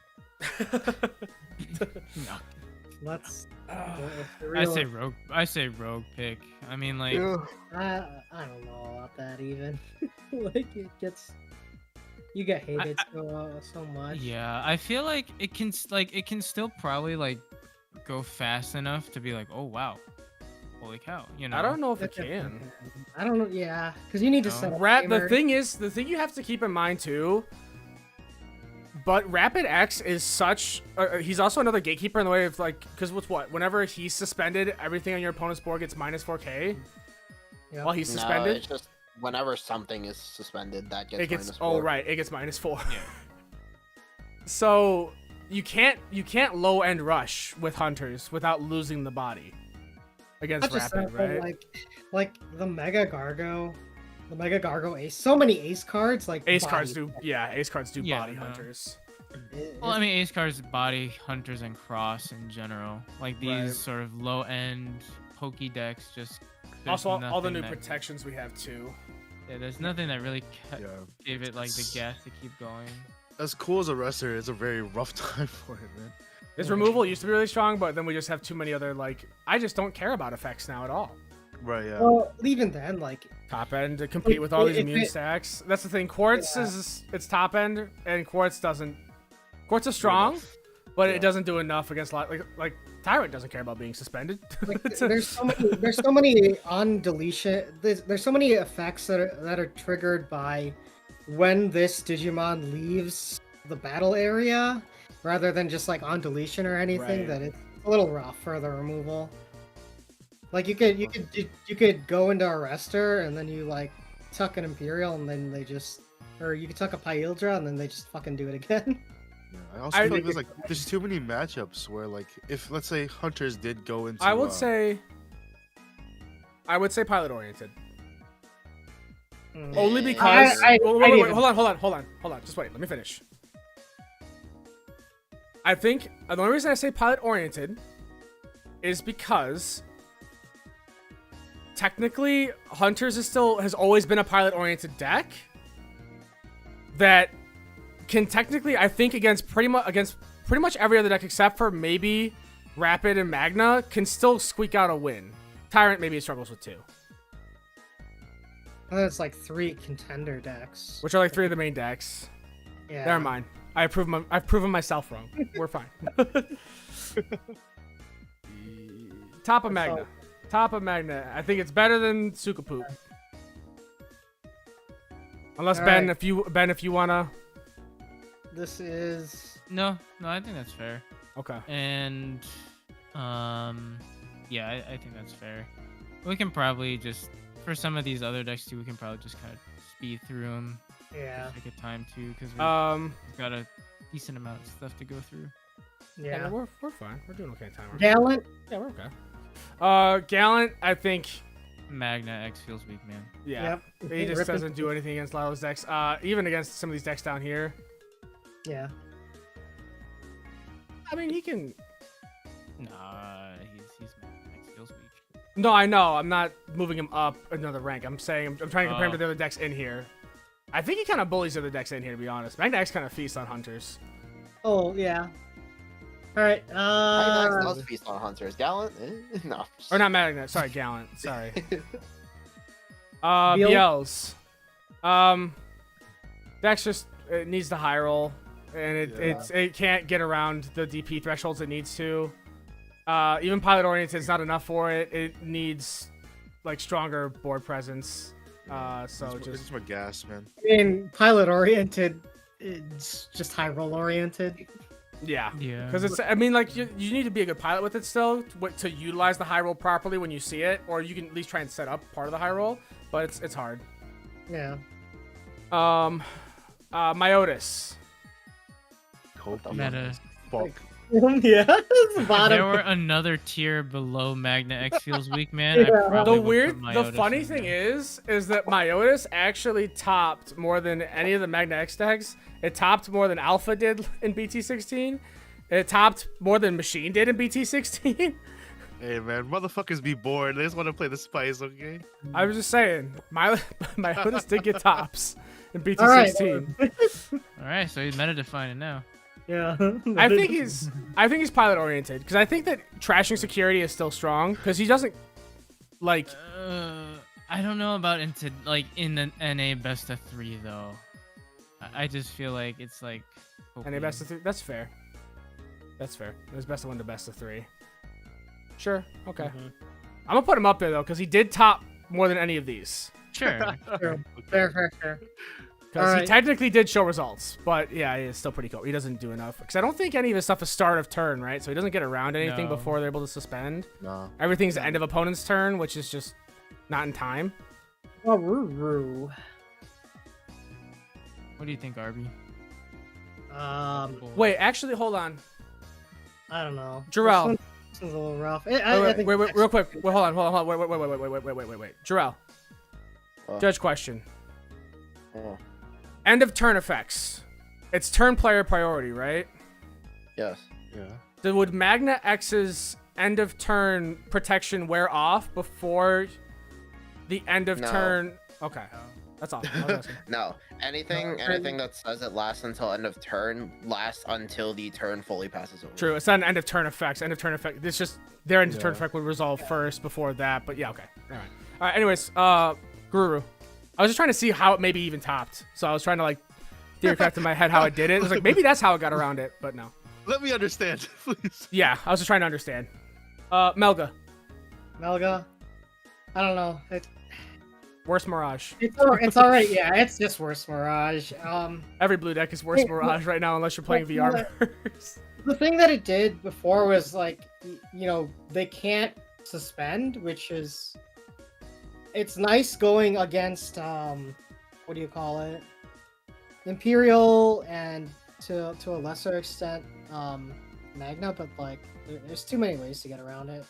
No. Let's. I say rogue pick. I mean, like, I don't know about that even. Like it gets. You get hated so much. yeah, I feel like it can still probably like go fast enough to be like, oh wow, holy cow, you know. I don't know if it That definitely can. I don't know. Yeah, because you need to No. set up The timer. thing you have to keep in mind too. But Rapid X is such. He's also another gatekeeper in the way of like, because whenever he's suspended, everything on your opponent's board gets minus 4K. Yep. While he's No, suspended, it's just whenever something is suspended, that gets it gets. minus Oh 4. right, it gets minus 4. Yeah. So you can't low end rush with hunters without losing the body against Not just Rapid, that, but, right? like the Mega Gargo Ace. So many Ace cards, like Ace body. cards do. Yeah, Ace cards do Yeah, body no. hunters. Well, I mean, Ace cards, body, hunters, and cross in general. Like these Right. sort of low end pokey decks. Just there's Also, all the nothing new that- protections we have too. Yeah, there's nothing that really Yeah. gave it like the gas to keep going. As cool as a wrestler, it's a very rough time for him, man. His removal used to be really strong, but then we just have too many other like. I just don't care about effects now at all. Right, yeah. Well, even then, like Top end to compete with all these If immune it- stacks. That's the thing. Quartz Yeah. is it's top end, and Quartz doesn't. Quartz is strong, but Yeah. it doesn't do enough against like Tyrant doesn't care about being suspended. Like, there's so many on deletion. There's so many effects that are triggered by when this Digimon leaves the battle area, rather than just like on deletion or anything. Right. That it's a little rough for the removal. Like you could go into Arrestor and then you like tuck an Imperial and then they just, or you could tuck a Pyildra and then they just fucking do it again. Yeah, I also I feel like think there's too many matchups where like if let's say hunters did go into I would say pilot oriented. Only because. Wait, hold on. Just wait. Let me finish. I think the only reason I say pilot oriented is because technically Hunters has always been a pilot oriented deck that can technically, I think, against pretty much every other deck except for maybe Rapid and Magna, can still squeak out a win. Tyrant maybe struggles with 2, That's like 3 contender decks. which are like 3 of the main decks. Yeah. Never mind. I've proven myself wrong. We're fine. Top of Magna. Top of Magna. I think it's better than Sukapoop. Unless All Ben, right. if you wanna. This is No, I think that's fair. Okay. And yeah, I think that's fair. We can probably just, for some of these other decks too, we can probably just kind of speed through them. yeah. Take a time too, because we've got a decent amount of stuff to go through. Yeah, Yeah. we're fine. We're doing okay time. Gallant. Yeah, we're okay. Gallant, I think. Magna X feels weak, man. Yeah. Yep. He just Ripping- doesn't do anything against a lot of those decks. Even against some of these decks down here. Yeah. I mean, he can. Nah, he's Magna X feels weak. No, I know. I'm not moving him up another rank. I'm saying I'm trying to compare him to Oh. the other decks in here. I think he kind of bullies the other decks in here, to be honest. Magna X kind of feasts on hunters. Oh yeah. All right. Magnax does feast on hunters. Gallant? No. Or not Magna. Sorry, Gallant. Sorry. Biel? BLs. Dex just it needs the high roll, and it can't get around the DP thresholds it needs to. Even pilot oriented is not enough for it. It needs like stronger board presence. So it's just my gas, man. I mean, pilot oriented. It's just high roll oriented. yeah. Yeah. Because it's, I mean, like, you need to be a good pilot with it still to utilize the high roll properly when you see it, or you can at least try and set up part of the high roll, but it's hard. Yeah. Myotis. Hope Meta. fuck. Yeah. That's the If bottom. there were another tier below Magna X feels weak, man, Yeah. I probably The would put the Myotis funny in thing there. is that Myotis actually topped more than any of the Magna X decks. It topped more than Alpha did in BT-16, It topped more than Machine did in BT-16. Hey man, motherfuckers be bored. They just want to play the spice, okay? I was just saying, my Hoodus did get tops in All right. BT-16. All right, so he's meta defining now. Yeah. I think he's pilot oriented because I think that trashing security is still strong because he doesn't like. I don't know about in the NA best of 3 though. I just feel like it's like. NA best of 3. That's fair. That's fair. It was best of 1 to best of 3. Sure. Okay. I'm gonna put him up there though because he did top more than any of these. Sure. Fair. Because he technically did show results, but yeah, it's still pretty cool. He doesn't do enough because I don't think any of his stuff is start of turn, right? So he doesn't get around anything No. before they're able to suspend. No. Everything's the end of opponent's turn, which is just not in time. Oh, Ruru. What do you think, Arby? Wait, actually, hold on. I don't know. Jarrell. This one's a little rough. Wait, real quick. Wait, hold on. Wait. Jarrell. Judge question. Oh, End of turn effects. It's turn player priority, right? yes. Yeah. Would Magna X's end of turn protection wear off before the end of No. turn? Okay, that's all. I was asking. No. Anything that says it lasts until end of turn lasts until the turn fully passes over. True, it's not an end of turn effects. End of turn effect. It's just their end of turn Yeah. effect would resolve first before that. But yeah, okay. All right. Anyways, Guru. I was just trying to see how it maybe even topped. So I was trying to like theory craft in my head how it did it. It was like maybe that's how it got around it, but no. Let me understand, please. Yeah, I was just trying to understand. Melga. Melga. I don't know. Worst Mirage. It's all right. Yeah, it's just worse Mirage. Every blue deck is worse Mirage right now unless you're playing VR. The thing that it did before was like, they can't suspend, which is, it's nice going against what do you call it? Imperial and to a lesser extent Magna, but like there's too many ways to get around it.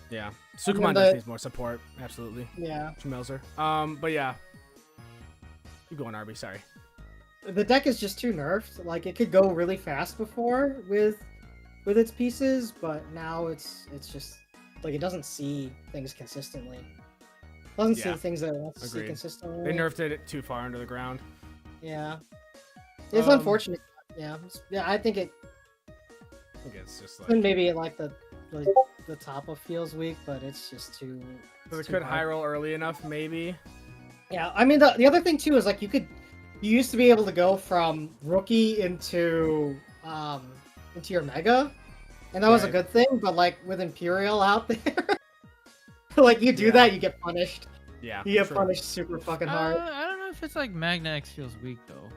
Yeah, Sukuman just needs more support. Absolutely. Yeah. Schmelzer. But yeah. Keep going, Arby. Sorry. The deck is just too nerfed. Like it could go really fast before with its pieces, but now it's just like it doesn't see things consistently. Doesn't see things that it wants to see Agreed. consistently. They nerfed it too far under the ground. Yeah. It's unfortunate. Yeah. I think it's just like maybe like the top of feels weak, but it's just too. so they could high roll early enough, maybe. Yeah, I mean the other thing too is like you used to be able to go from rookie into your mega, and that was a good thing. But like with Imperial out there, like you do that, you get punished. Yeah, You get punished super fucking hard. I don't know if it's like Magna X feels weak though.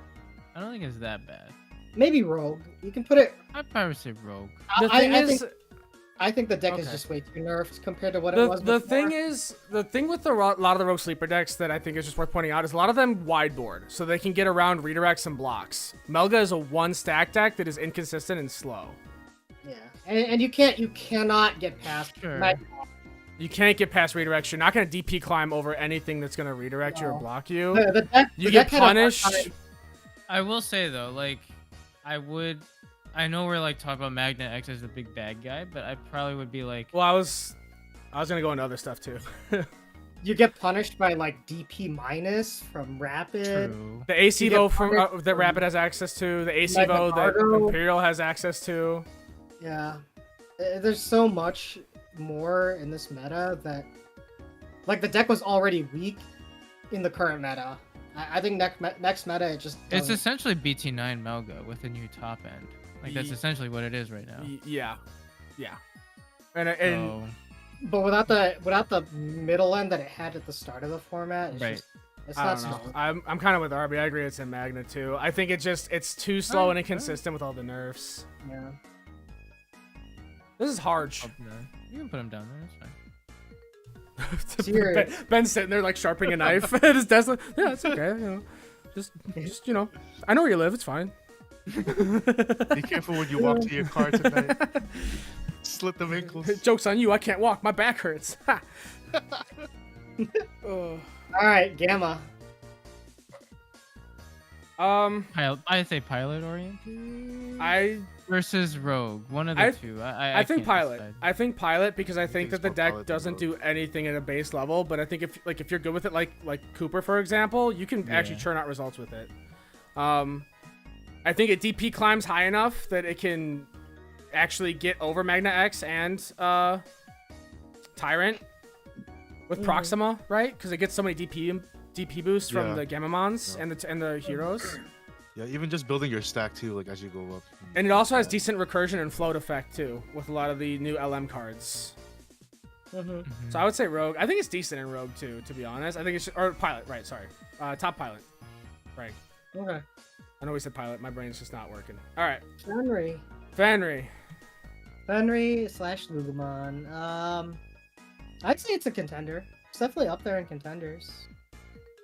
I don't think it's that bad. Maybe Rogue. You can put it. I'd probably say Rogue. The thing is, I think the deck is Okay. just way too nerfed compared to what it was the before. thing is, the thing with a lot of the Rogue Sleeper decks that I think is just worth pointing out is a lot of them wide board, so they can get around redirects and blocks. Melga is a one stack deck that is inconsistent and slow. Yeah, and you cannot get past. Sure. You can't get past redirects. You're not gonna DP climb over anything that's gonna redirect you or No. block you. The deck, You the get deck had a hard punished. time- I will say though, like, I know we're like talking about Magna X as the big bad guy, but I probably would be like, Well, I was gonna go into other stuff too. You get punished by like DP minus from Rapid. true. The AC You get Vo from punished that from Rapid has access to. The AC Meta Vo that Contender. Imperial has access to. Yeah, there's so much more in this meta that, like, the deck was already weak in the current meta. I think next meta it just It's doesn't- essentially BT9 Melga with a new top end. Like that's Ye- essentially what it is right now. Yeah. And So, but without the middle end that it had at the start of the format, it's Right. just, it's I not don't know. smooth. I'm kind of with Arby. I agree. It's in Magna too. I think it's too slow and Alright, inconsistent with all the nerfs. Yeah. This is harsh. you can put him down there. It's fine. Ben's sitting there like sharpening a knife at his desk. Like, yeah, it's okay. Just I know where you live. It's fine. Be careful when you walk to your car tonight. Slit the ankles. Joke's on you. I can't walk. My back hurts. Ha. All right, Gamma. I say pilot oriented. I versus Rogue. One of the two. I think can't Pilot. decide. I think Pilot because I think it's that the more deck Pilot than doesn't Rogue. do anything at a base level. But I think if you're good with it, like Cooper for example, you can actually Yeah. churn out results with it. I think it DP climbs high enough that it can actually get over Magna X and Tyrant with Proxima, right? Because it gets so many DP boosts from Yeah. the Gamamons Yeah. and the heroes. Yeah, even just building your stack too, like as you go up. And it also has decent recursion and float effect too, with a lot of the new LM cards. Mhm. So I would say Rogue. I think it's decent in Rogue too, to be honest. I think it's or Pilot, right? Sorry, top Pilot, right? Okay. I know we said Pilot. My brain's just not working. All right, Fenry. Fenry. Fenry/Lululemon. I'd say it's a contender. It's definitely up there in contenders.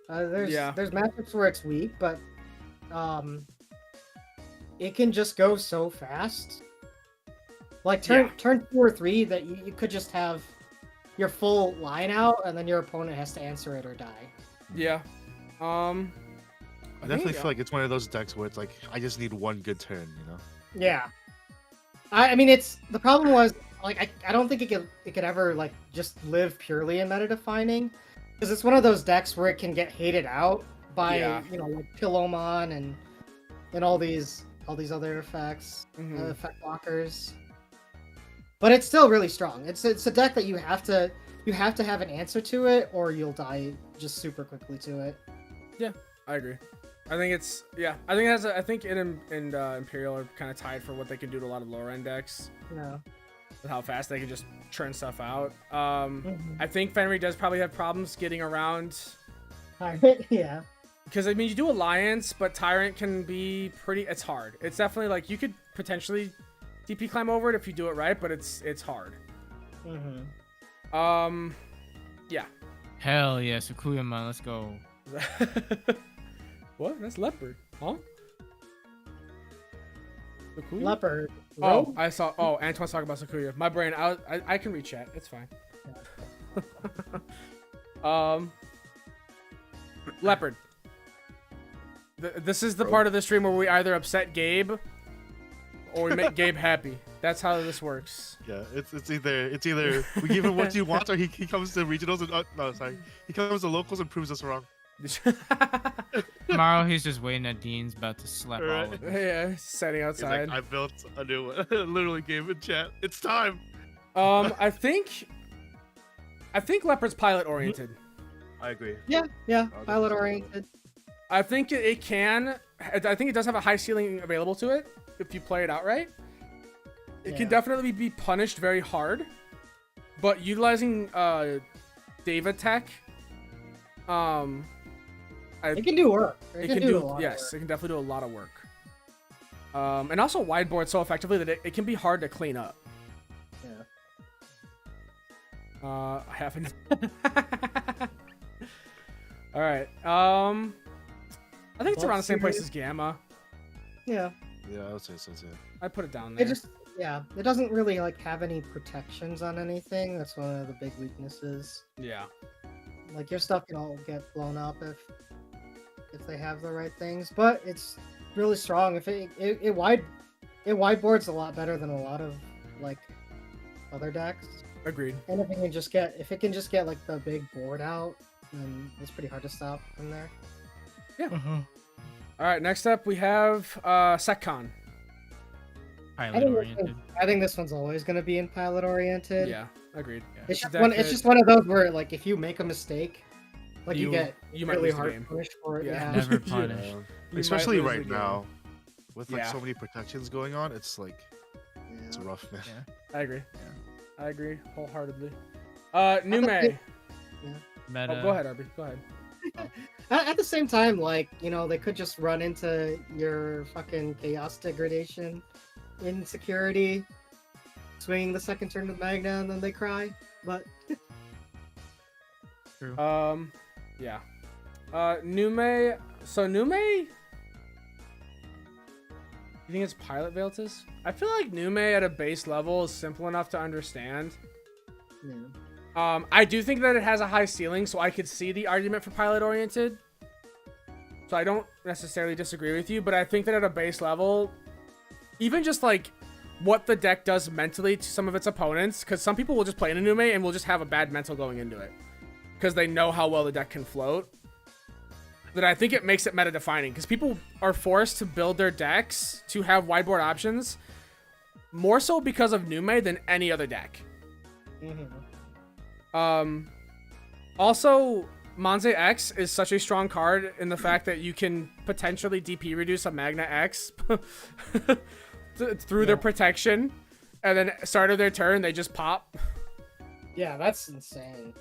There's matchups where it's weak, but it can just go so fast. Like turn 2 or 3 that you could just have your full line out, and then your opponent has to answer it or die. Yeah. I definitely feel like it's one of those decks where it's like I just need one good turn, you know. Yeah. I mean, it's the problem was like I don't think it could ever like just live purely in meta defining, because it's one of those decks where it can get hated out by like Pillowmon and all these other effects, effect blockers. But it's still really strong. It's a deck that you have to have an answer to it, or you'll die just super quickly to it. Yeah, I agree. I think it's I think it has. I think it and Imperial are kind of tied for what they can do to a lot of lower end decks. Yeah. With how fast they can just churn stuff out. I think Fenry does probably have problems getting around. Tyrant, yeah. Because I mean, you do Alliance, but Tyrant can be pretty. It's hard. It's definitely like you could potentially DP climb over it if you do it right, but it's hard. Yeah. Hell yeah, Sukuyamon, let's go. What? That's Leopard, huh? Sakuya? Leopard. Oh, Rogue? I saw. Oh, Antoine's talking about Sakuya. My brain. I can reach chat. It's fine. Leopard. This is the part of the stream where we either upset Gabe or we make Gabe happy. That's how this works. Yeah, it's either we give him what you want, or he comes to regionals and he comes to locals and proves us wrong. Tomorrow he's just waiting at Dean's, about to slap all of us. Yeah, setting He's like, outside. I built a new one. Literally gave in chat. It's time. I think Leopard's pilot oriented. I agree. Yeah, pilot oriented. I think it can. I think it does have a high ceiling available to it if you play it out right. It can definitely be punished very hard, but utilizing Deva tech, It can do work. It can do a lot of yes, work. it can definitely do a lot of work. And also wideboard so effectively that it can be hard to clean up. Yeah. I haven't. All right. I think it's around the same place as Gamma. Yeah. Yeah, I would say so too. I put it down there. It doesn't really like have any protections on anything. That's one of the big weaknesses. Yeah. Like your stuff can all get blown up if they have the right things, but it's really strong. If it wideboards a lot better than a lot of like other decks. Agreed. And if it can just get like the big board out, then it's pretty hard to stop from there. Yeah. All right. Next up, we have Secon. Pilot oriented. I think this one's always going to be in pilot oriented. Yeah. Agreed. Yeah. It's just one of those where like if you make a mistake, like you might really lose the hard game. punished for it. Yeah. Never Yeah. punished. You Especially might lose right the game. now, with like Yeah. so many protections going on, it's like it's rough, man. Yeah. I agree. Yeah. I agree wholeheartedly. Nume. Meta. Oh, go ahead, Arby. Go ahead. At the same time, like, you know, they could just run into your fucking chaos degradation insecurity, swinging the second turn with Magna, and then they cry. But True. Yeah. Nume. So Nume. You think it's Pilot Veltus? I feel like Nume at a base level is simple enough to understand. yeah. I do think that it has a high ceiling, so I could see the argument for pilot oriented. So I don't necessarily disagree with you, but I think that at a base level, even just like what the deck does mentally to some of its opponents, because some people will just play Nume and will just have a bad mental going into it because they know how well the deck can float. That I think it makes it meta defining, because people are forced to build their decks to have wideboard options more so because of Nume than any other deck. Also, Manze X is such a strong card in the fact that you can potentially DP reduce a Magna X through their protection, and then start of their turn they just pop. Yeah, that's insane.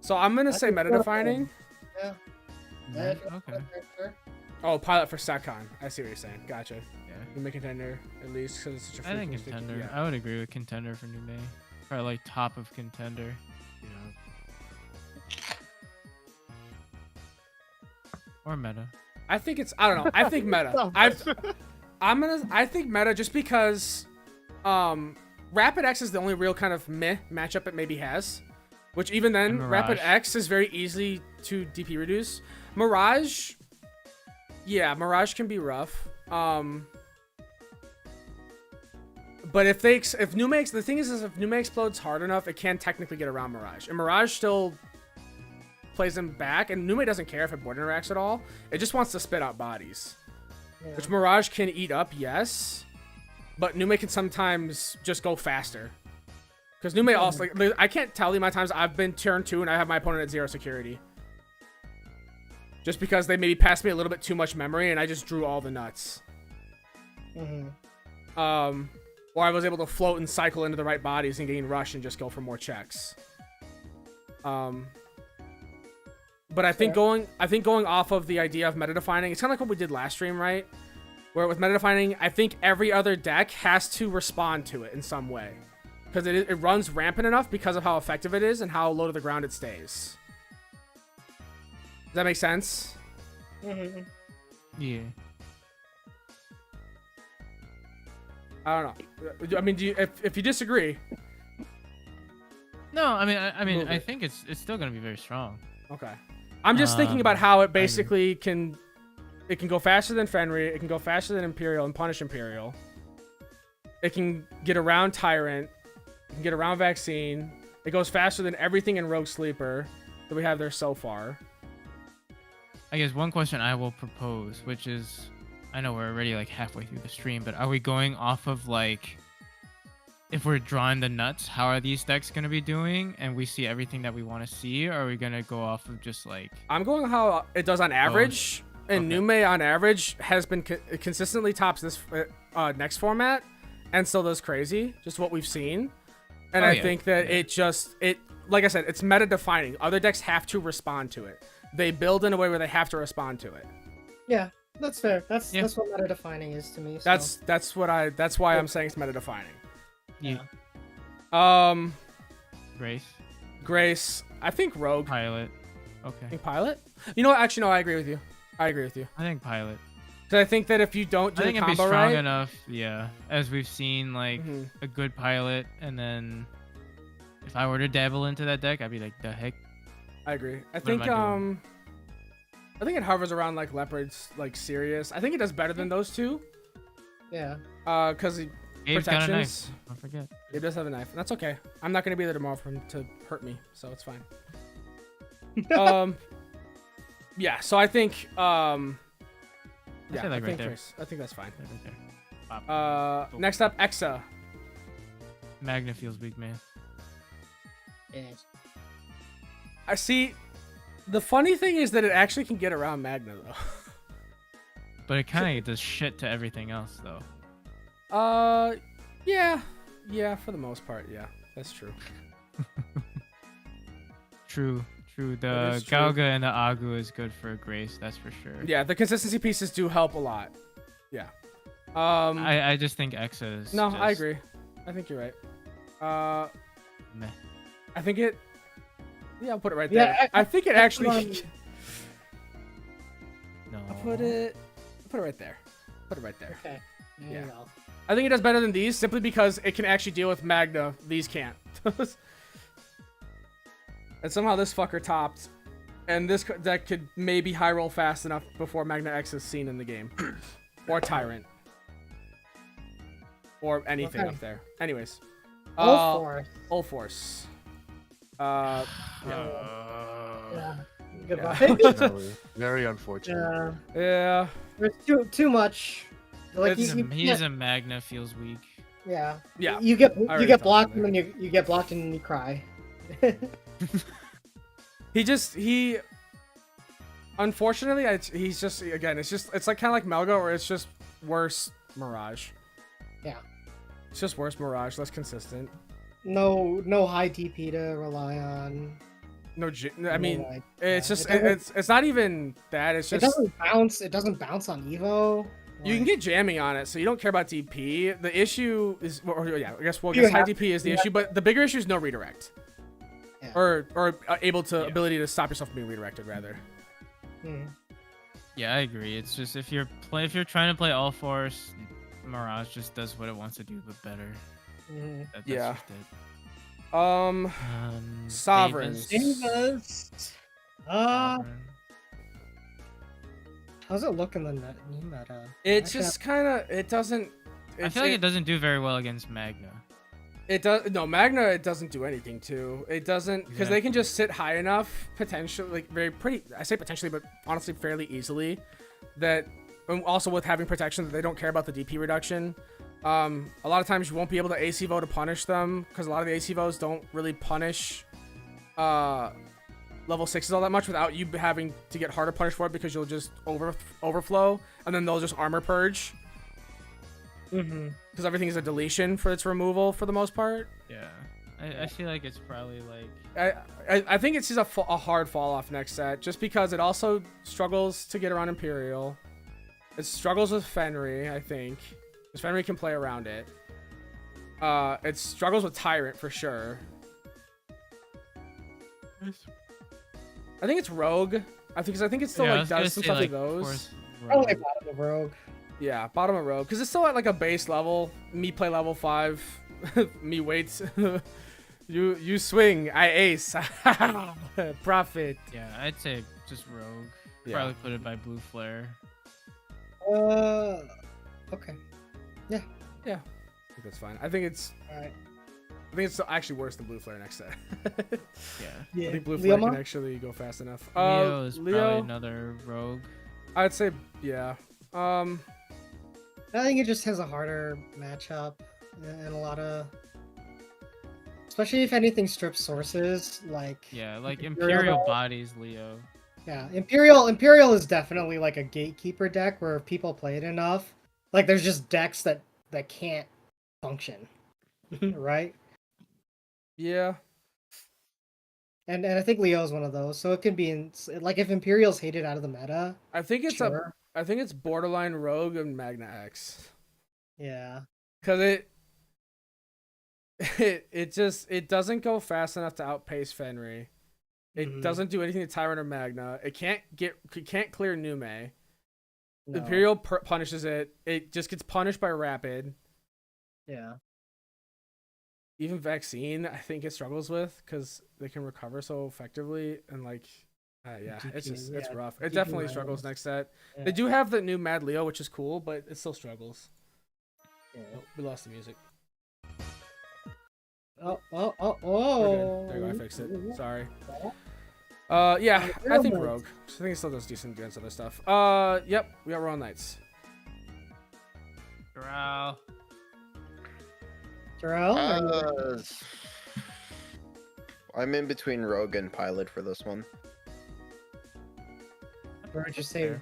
So I'm gonna say meta defining. Yeah. Okay. Oh, pilot for Secon. I see what you're saying. Gotcha. Yeah. You make Contender at least because it's such a I think freaking Contender. Yeah. I would agree with Contender for Nume. Probably like top of Contender. Yeah. Or Meta. I think it's. I don't know. I think meta. I think meta just because, Rapid X is the only real kind of meh matchup it maybe has, which even then Rapid X is very easy to DP reduce. Mirage, yeah, Mirage can be rough. But if Nume, the thing is if Nume explodes hard enough, it can technically get around Mirage, and Mirage still plays him back, and Nume doesn't care if it board interacts at all. It just wants to spit out bodies, which Mirage can eat up, yes, but Nume can sometimes just go faster. Because Nume also, like, I can't tell the amount of times I've been turn 2 and I have my opponent at 0 security. Just because they maybe passed me a little bit too much memory and I just drew all the nuts. Or I was able to float and cycle into the right bodies and gain rush and just go for more checks. But I think going off of the idea of meta defining, it's kind of like what we did last stream, right? Where with meta defining, I think every other deck has to respond to it in some way. Because it runs rampant enough because of how effective it is and how low to the ground it stays. Does that make sense? Yeah. I don't know. I mean, if you disagree? No, I think it's still gonna be very strong. Okay. I'm just thinking about how it basically can go faster than Fenrir, it can go faster than Imperial and punish Imperial. It can get around Tyrant, it can get around Vaccine. It goes faster than everything in Rogue Sleeper that we have there so far. I guess one question I will propose, which is, I know we're already like halfway through the stream, but are we going off of like, if we're drawing the nuts, how are these decks going to be doing? And we see everything that we want to see? Or are we going to go off of just like... I'm going how it does on average. And Nume on average has been consistently tops this next format. And still does crazy. Just what we've seen. And I think that it like I said, it's meta defining. Other decks have to respond to it. They build in a way where they have to respond to it. Yeah, that's fair. That's what meta defining is to me. So. That's why I'm saying it's meta defining. Yeah. Grace. I think Rogue. Pilot. Okay. I think Pilot. You know what? Actually, no. I agree with you. I think Pilot. Because I think that if you don't do the combo it'd be strong right, enough. Yeah. As we've seen, like a good Pilot, and then if I were to dabble into that deck, I'd be like, the heck. I agree. I think it hovers around like Leopard's like Sirius. I think it does better than those two. Yeah. Because Gabe's got a knife. Don't forget. Gabe does have a knife. That's okay. I'm not gonna be there tomorrow for him to hurt me, so it's fine. Yeah. So I think I think that's fine. Right there. Next up, Exa. Magna feels weak, man. Yes. I see. The funny thing is that it actually can get around Magna though. But it kind of does shit to everything else though. Yeah, for the most part, yeah, that's true. True. The Gauga and the Agu is good for Grace, that's for sure. Yeah, the consistency pieces do help a lot. Yeah. I just think Exa is. No, I agree. I think you're right. Meh. I think it. Yeah, I'll put it right there. I think it actually. No. I'll put it right there. Put it right there. Okay. There you go. I think it does better than these simply because it can actually deal with Magna. These can't. And somehow this fucker topped. And this deck could maybe high roll fast enough before Magna X is seen in the game. Or Tyrant. or anything Okay. up there. Anyways, All four. All Force. Yeah. Yeah. Goodbye. Unfortunately. Very unfortunate. Yeah. There's too much. Like It's- He's a Magna feels weak. yeah. Yeah. You get already blocked thought and then you get blocked and you cry. He unfortunately he's just again it's like kind of like Melga, where it's just worse Mirage. Yeah. It's just worse Mirage, less consistent. No high TP to rely on. I mean, like, it's yeah, just it doesn't- it's not even that. It's It just doesn't bounce. It doesn't bounce on Evo. you can Like, get jamming on it, so you don't care about DP. The issue is, I guess You high have- DP is the issue, but the bigger issue is no redirect, Yeah. or able to Yeah. ability to stop yourself from being redirected rather. hmm. Yeah, I agree. It's just if you're trying to play All Force, Mirage just does what it wants to do, but better. Mhm. That's Yeah. just it. Sovereigns. Davis? Sovereign. How's it look in the new meta? It's Actually, just kind of it doesn't. I feel like it doesn't do very well against Magna. It does no Magna. It doesn't do anything to. It doesn't because they can just sit high enough, potentially, like I say potentially, but honestly fairly easily. That and also with having protection, that they don't care about the DP reduction. A lot of times you won't be able to AC vote to punish them because a lot of the AC votes don't really punish level 6s all that much without you having to get harder punished for it, because you'll just overflow and then they'll just armor purge. Because everything is a deletion for its removal for the most part. Yeah. I feel like it's probably like I think it's just a hard fall off next set, just because it also struggles to get around Imperial. It struggles with Fenry, I think, because Fenry can play around it. It struggles with Tyrant for sure. I think it's Rogue. I think it still like does some stuff to those. probably bottom of Rogue. Yeah, bottom of Rogue, because it's still at like a base level. Me play level 5. Me waits. You swing, I ace. Profit. Yeah, I'd say just Rogue. Yeah. Probably put it by Blue Flare. Okay. I think that's fine. I think it's Alright. actually worse than Blue Flare next set. Yeah. I think Blue Flare Leomon? can actually go fast enough. Leo is probably Leo, another Rogue. I'd say yeah. I think it just has a harder matchup and a lot of, especially if anything strips sources like Yeah, like Imperial Imperial Ball. bodies Leo. yeah, Imperial is definitely like a gatekeeper deck where if people play it enough, like there's just decks that can't function, right? Yeah. And I think Leo's one of those, so it can be like if Imperial's hated out of the meta, I think it's sure. I think it's borderline Rogue and Magna X. Yeah. Cause it doesn't go fast enough to outpace Fenry. It Mhm. doesn't do anything to Tyrant or Magna. It can't clear Nume. No. Imperial punishes it. It just gets punished by Rapid. Yeah. Even Vaccine, I think it struggles with, because they can recover so effectively, and like, yeah, it's yeah, rough. It DP definitely minus. struggles next set. Yeah. They do have the new Mad Leo, which is cool, but it still struggles. Yeah. Oh, we lost the music. Oh. We're good. There you go. I fixed it. Sorry. Oh. Yeah, I think Rogue. Rogue. I think it still does decent against other stuff. Yep, we got Royal Knights. Corral. Jarrell? I'm in between Rogue and Pilot for this one. Or would you say?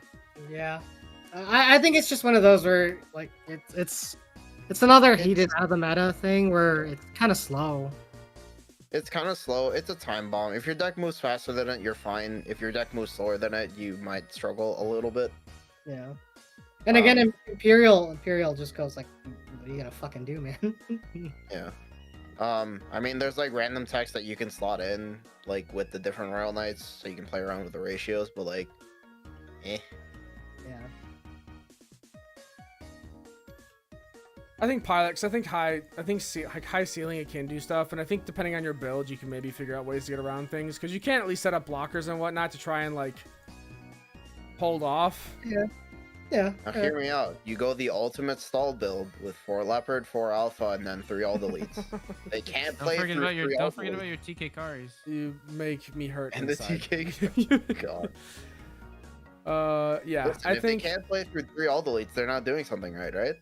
Yeah. I think it's just one of those where like it's another heated out of the meta thing where it's kind of slow. It's kind of slow. It's a time bomb. If your deck moves faster than it, you're fine. If your deck moves slower than it, you might struggle a little bit. Yeah. And again, Imperial just goes like, what are you gonna fucking do, man? Yeah. I mean, there's like random text that you can slot in, like with the different Royal Knights, so you can play around with the ratios, but like, eh. Yeah. I think Pilot, 'cause I think high ceiling it can do stuff, and I think depending on your build, you can maybe figure out ways to get around things, because you can at least set up blockers and whatnot to try and like hold off. Yeah, Yeah. Now hear me out. You go the ultimate stall build with 4 Leopard, 4 Alpha, and then 3 all deletes. They can't Don't play forget through about your 3 don't all forget about deletes. your TK Karis. You make me hurt And the inside. TK. God. Yeah, Listen, I if think they can't play through 3 all deletes, they're not doing something right, right?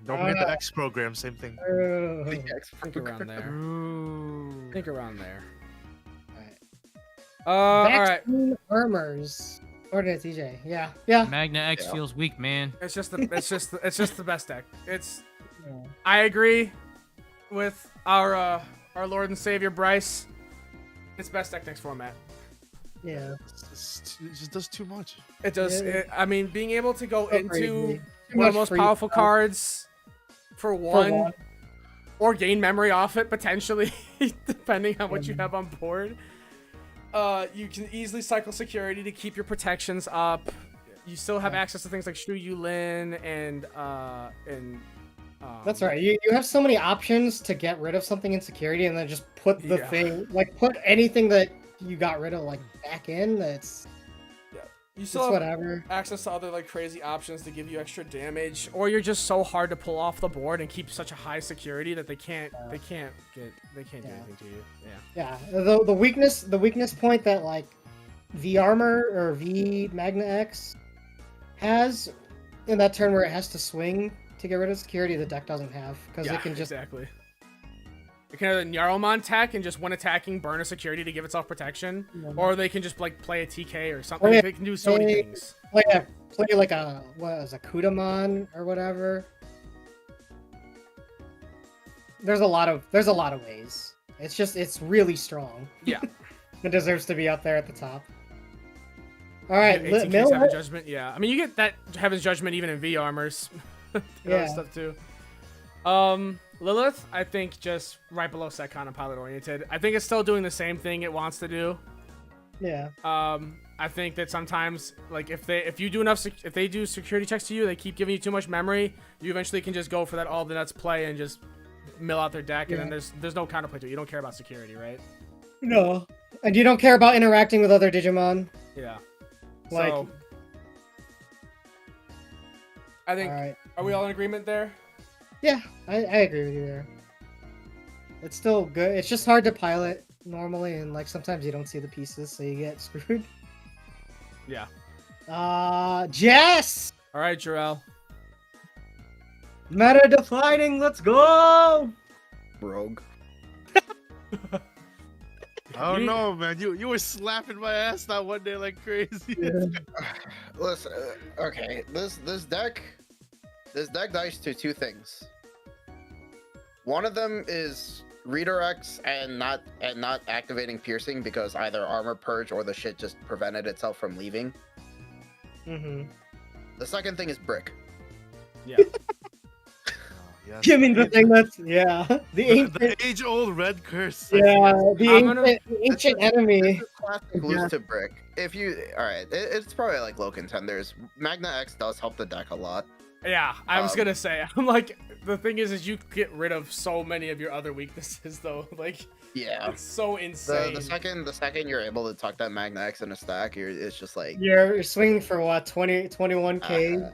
No Meta X program, same thing. The X think around there. Ooh. Think around there. Alright. All right. Vaccine armors. Ordinate TJ. Yeah. Yeah. Magna X Yeah. feels weak, man. It's just the best deck. It's. Yeah. I agree with our Lord and Savior Bryce. It's best deck next format. Yeah. It just does too much. It does. Yeah. I mean, being able to go So into crazy. Too one of the much most free powerful stuff cards for for one, or gain memory off it potentially, depending on what you Yeah. have on board. You can easily cycle security to keep your protections up. You still have Yeah. access to things like Shu Yulin and That's right. You have so many options to get rid of something in security, and then just put the Yeah. thing, like put anything that you got rid of, like back in. That's You it's still have whatever. access to other like crazy options to give you extra damage, or you're just so hard to pull off the board and keep such a high security that they can't do Yeah. anything to you. Yeah. Yeah. The weakness point that like V armor or V Magna X has in that turn where it has to swing to get rid of security, the deck doesn't have because Yeah, it can just exactly. It can either Nyaromon tech and just when attacking burn a security to give itself protection, or they can just like play a TK or something. Oh, yeah. They can do so many Play- things. play like a Kudamon or whatever. There's a lot of ways. It's really strong. Yeah. It deserves to be up there at the top. All right, 18K's Miller. Heaven's Judgment. Yeah, I mean you get that Heaven's Judgment even in V armors. And other Yeah. stuff too. Lilith, I think just right below Secon and Pilot Oriented. I think it's still doing the same thing it wants to do. Yeah. I think that sometimes, like, if they do security checks to you, they keep giving you too much memory. You eventually can just go for that all the nuts play and just mill out their deck, and then there's no counterplay to it. You don't care about security, right? No. And you don't care about interacting with other Digimon. Yeah. Like- So, I think. All right. Are we all in agreement there? Yeah, I agree with you there. It's still good. It's just hard to pilot normally, and like sometimes you don't see the pieces, so you get screwed. Yeah. Jess! All right, Jarrell. Meta defining, let's go! Rogue. I don't know, man. You were slapping my ass that one day like crazy. Listen, okay, this deck dies to 2 things. One of them is redirects and not activating piercing because either armor purge or the shit just prevented itself from leaving. Mm-hmm. The second thing is brick. Yeah. Yes. Give me the thing that's the ancient, the age-old red curse. the ancient enemy. Classic lose to brick. If you alright, it's probably like low contenders. Magna X does help the deck a lot. Yeah, I was gonna say. I'm like, the thing is you get rid of so many of your other weaknesses, though. Like, Yeah. it's so insane. The second you're able to tuck that Magna X in a stack, it's just like You're swinging for what, 21k?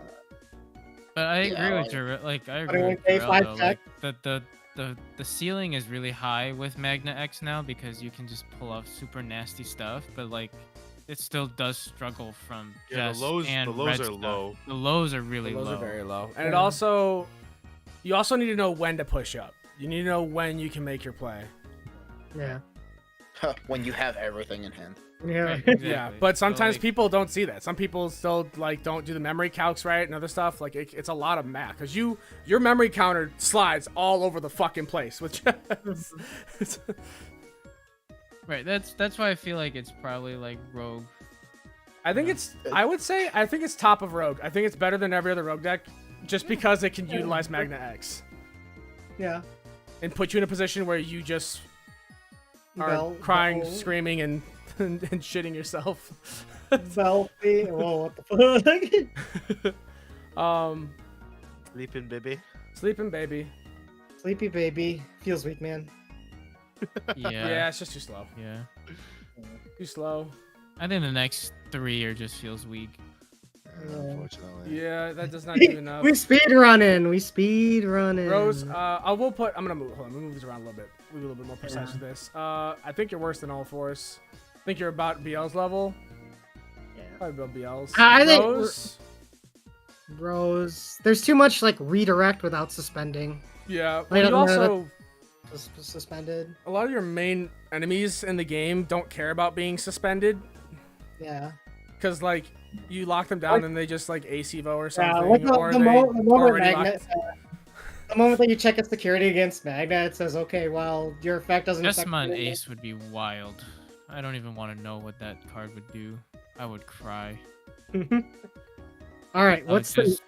But I agree Yeah, with Jarrell. Like I agree with 21K, Jarrell, 5 though. tech. Like the ceiling is really high with Magna X now because you can just pull off super nasty stuff. But like, it still does struggle from Yeah, Jess the lows and are red stuff. low. The lows are really Those low. are very low. And you also need to know when to push up. You need to know when you can make your play. Yeah. when you have everything in hand. Yeah. Right, exactly. Yeah, but So, sometimes like, people don't see that. Some people still like don't do the memory calcs right and other stuff. Like it's a lot of math because your memory counter slides all over the fucking place. Which Right. That's why I feel like it's probably like Rogue. I think I think it's top of Rogue. I think it's better than every other Rogue deck, just because it can utilize Magna X Yeah. and put you in a position where you just are crying, screaming, and shitting yourself. Selfie. Whoa, what the fuck? Sleeping baby. Sleeping baby. Sleepy baby. Feels weak, man. Yeah. Yeah, it's just too slow. Yeah. Too slow. I think the next 3 are just feels weak. Unfortunately. Yeah, that does not do enough. We speed running. We speed running. Rose, I will put. I'm gonna move. Hold on, let me move this around a little bit. We'll be a little bit more precise with this. I think you're worse than all force. I think you're about BL's level. Yeah. Probably about BL's. I think Rose. Rose. There's too much like redirect without suspending. Yeah. Like, Well, you I don't know also Suspended. a lot of your main enemies in the game don't care about being suspended Yeah. because like you lock them down and they just like ace evo or something. Yeah. Like or the they moment already Magnet. locked- The moment that you check a security against Magna, it says, okay, well, your effect doesn't affect Jessamon anything." Ace would be wild. I don't even want to know what that card would do. I would cry. All right, what is Ace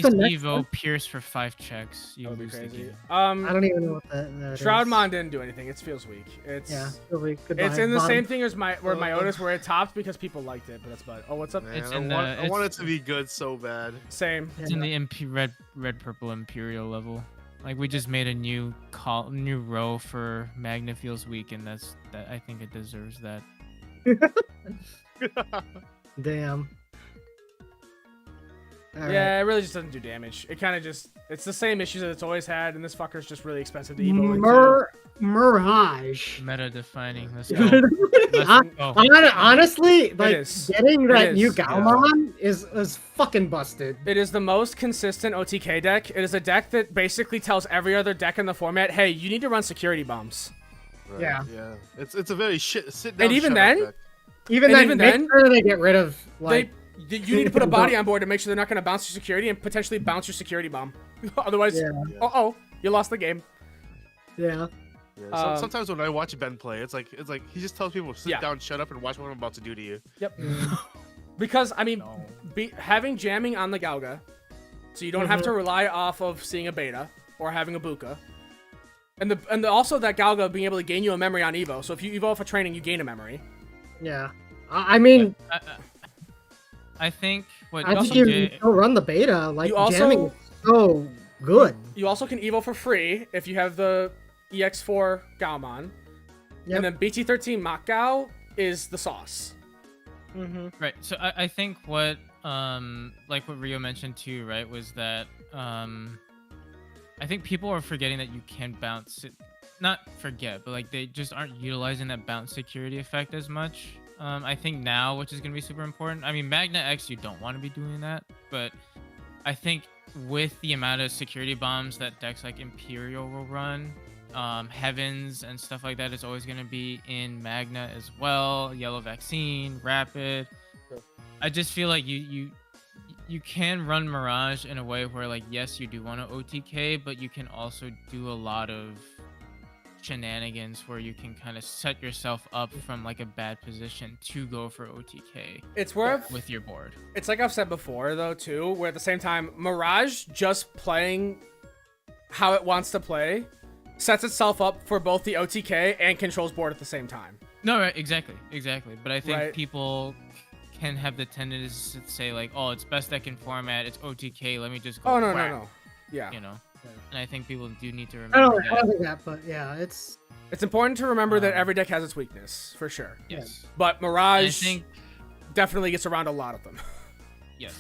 the next Evo one? Pierce for 5 checks. You That would be lose the crazy. game. I don't even know what that is. Shroudmon didn't do anything. It feels weak. It's Yeah. Goodbye. It's in the Bottom. same thing as my Otis where it topped because people liked it, but that's about it. Oh, what's up? Man, It's I in want, the- I want it it's- to be good so bad. Same. It's in the red purple Imperial level. Like we just made a new row for Magna feels weak, and that I think it deserves that. Damn. All Yeah, it really just doesn't do damage. It kind of it's the same issues that it's always had, and this fucker's just really expensive to evo into. Mirage. Meta defining. Let's Yeah. go. Hon- Let's go. Honestly, like is. getting that It new is, Galmon is fucking busted. It is the most consistent OTK deck. It is a deck that basically tells every other deck in the format, hey, you need to run security bombs. Right, Yeah. Yeah. It's a very sit down. And even shut up then, deck. Even And then, even make then, sure they get rid of like. You need to put a body on board to make sure they're not going to bounce your security and potentially bounce your security bomb. Otherwise, Yeah. uh-oh, you lost the game. Yeah. Yeah, Um, sometimes when I watch Ben play, it's like he just tells people sit Yeah. down, shut up, and watch what I'm about to do to you. Yep. Because, I mean, No. having jamming on the Galga, so you don't have to rely off of seeing a beta or having a Buka. And also that Galga being able to gain you a memory on Evo. So if you Evo for training, you gain a memory. Yeah. I mean, I think what I think you TJ still run the beta. Like You also- jamming is so good. You also can Evo for free if you have the EX4 Gaomon. Yep. And then BT-13 Mach Gao is the sauce. Mm-hmm. Right. So I think what like what Rio mentioned too, right, was that I think people are forgetting that you can bounce it. Not forget, but like they just aren't utilizing that bounce security effect as much. I think now, which is gonna be super important. I mean, Magna X, you don't want to be doing that, but I think with the amount of security bombs that decks like Imperial will run, Heavens and stuff like that is always going to be in Magna as well. Yellow Vaccine, Rapid. I just feel like you can run Mirage in a way where like yes you do want to OTK, but you can also do a lot of shenanigans where you can kind of set yourself up from like a bad position to go for OTK It's where with your board. it's like I've said before though too, where at the same time Mirage just playing how it wants to play sets itself up for both the OTK and controls board at the same time. No, right, exactly. But I think Right. people can have the tendency to say like, oh, it's best deck in format, it's OTK, let me just go. Oh no whack, no. Yeah. You know, and I think people do need to I remember don't that. think that, but yeah, it's It's important to remember that Um, every deck has its weakness, for sure. Yes. But And I Mirage think definitely gets around a lot of them. yes.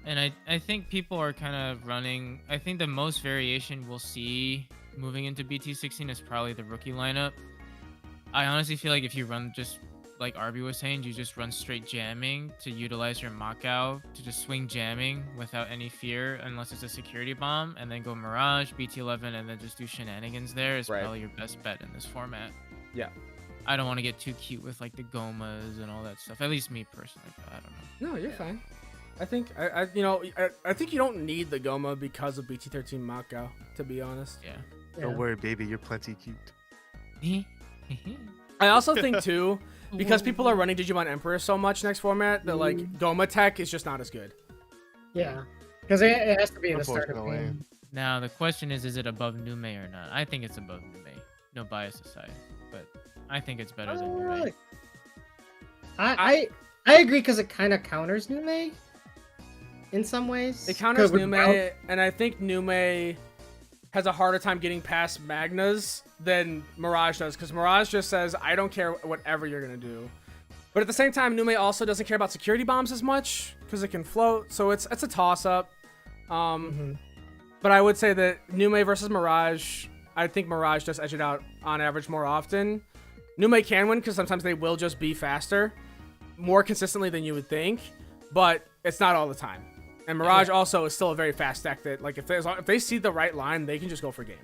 And I think people are kind of running. I think the most variation we'll see moving into BT-16 is probably the rookie lineup. I honestly feel like if you run just like Arby was saying, you just run straight jamming to utilize your Mach-Out to just swing jamming without any fear, unless it's a security bomb, and then go Mirage, BT-11, and then just do shenanigans there is Right. probably your best bet in this format. Yeah. I don't want to get too cute with like the Gomas and all that stuff. At least me personally, but I don't know. No, you're fine. I think I think you don't need the Goma because of BT-13 Mako, to be honest. Yeah. Don't worry, baby, you're plenty cute. I also think too, because people are running Digimon Emperor so much next format, that like Goma tech is just not as good. yeah, because it has to be in the start of the Unfortunately. game. Now the question is it above Nume or not? I think it's above Nume. No bias aside, but I think it's better than Nume. Really? I agree because it kind of counters Nume in some ways. It counters 'Cause with Nume, and I think Nume has a harder time getting past Magnas than Mirage does, because Mirage just says, I don't care whatever you're gonna do. But at the same time, Nume also doesn't care about security bombs as much because it can float. So it's a toss-up. But I would say that Nume versus Mirage, I think Mirage does edge it out on average more often. Nume can win because sometimes they will just be faster, more consistently than you would think, but it's not all the time. And Mirage also is still a very fast deck that, like, if they see the right line, they can just go for game.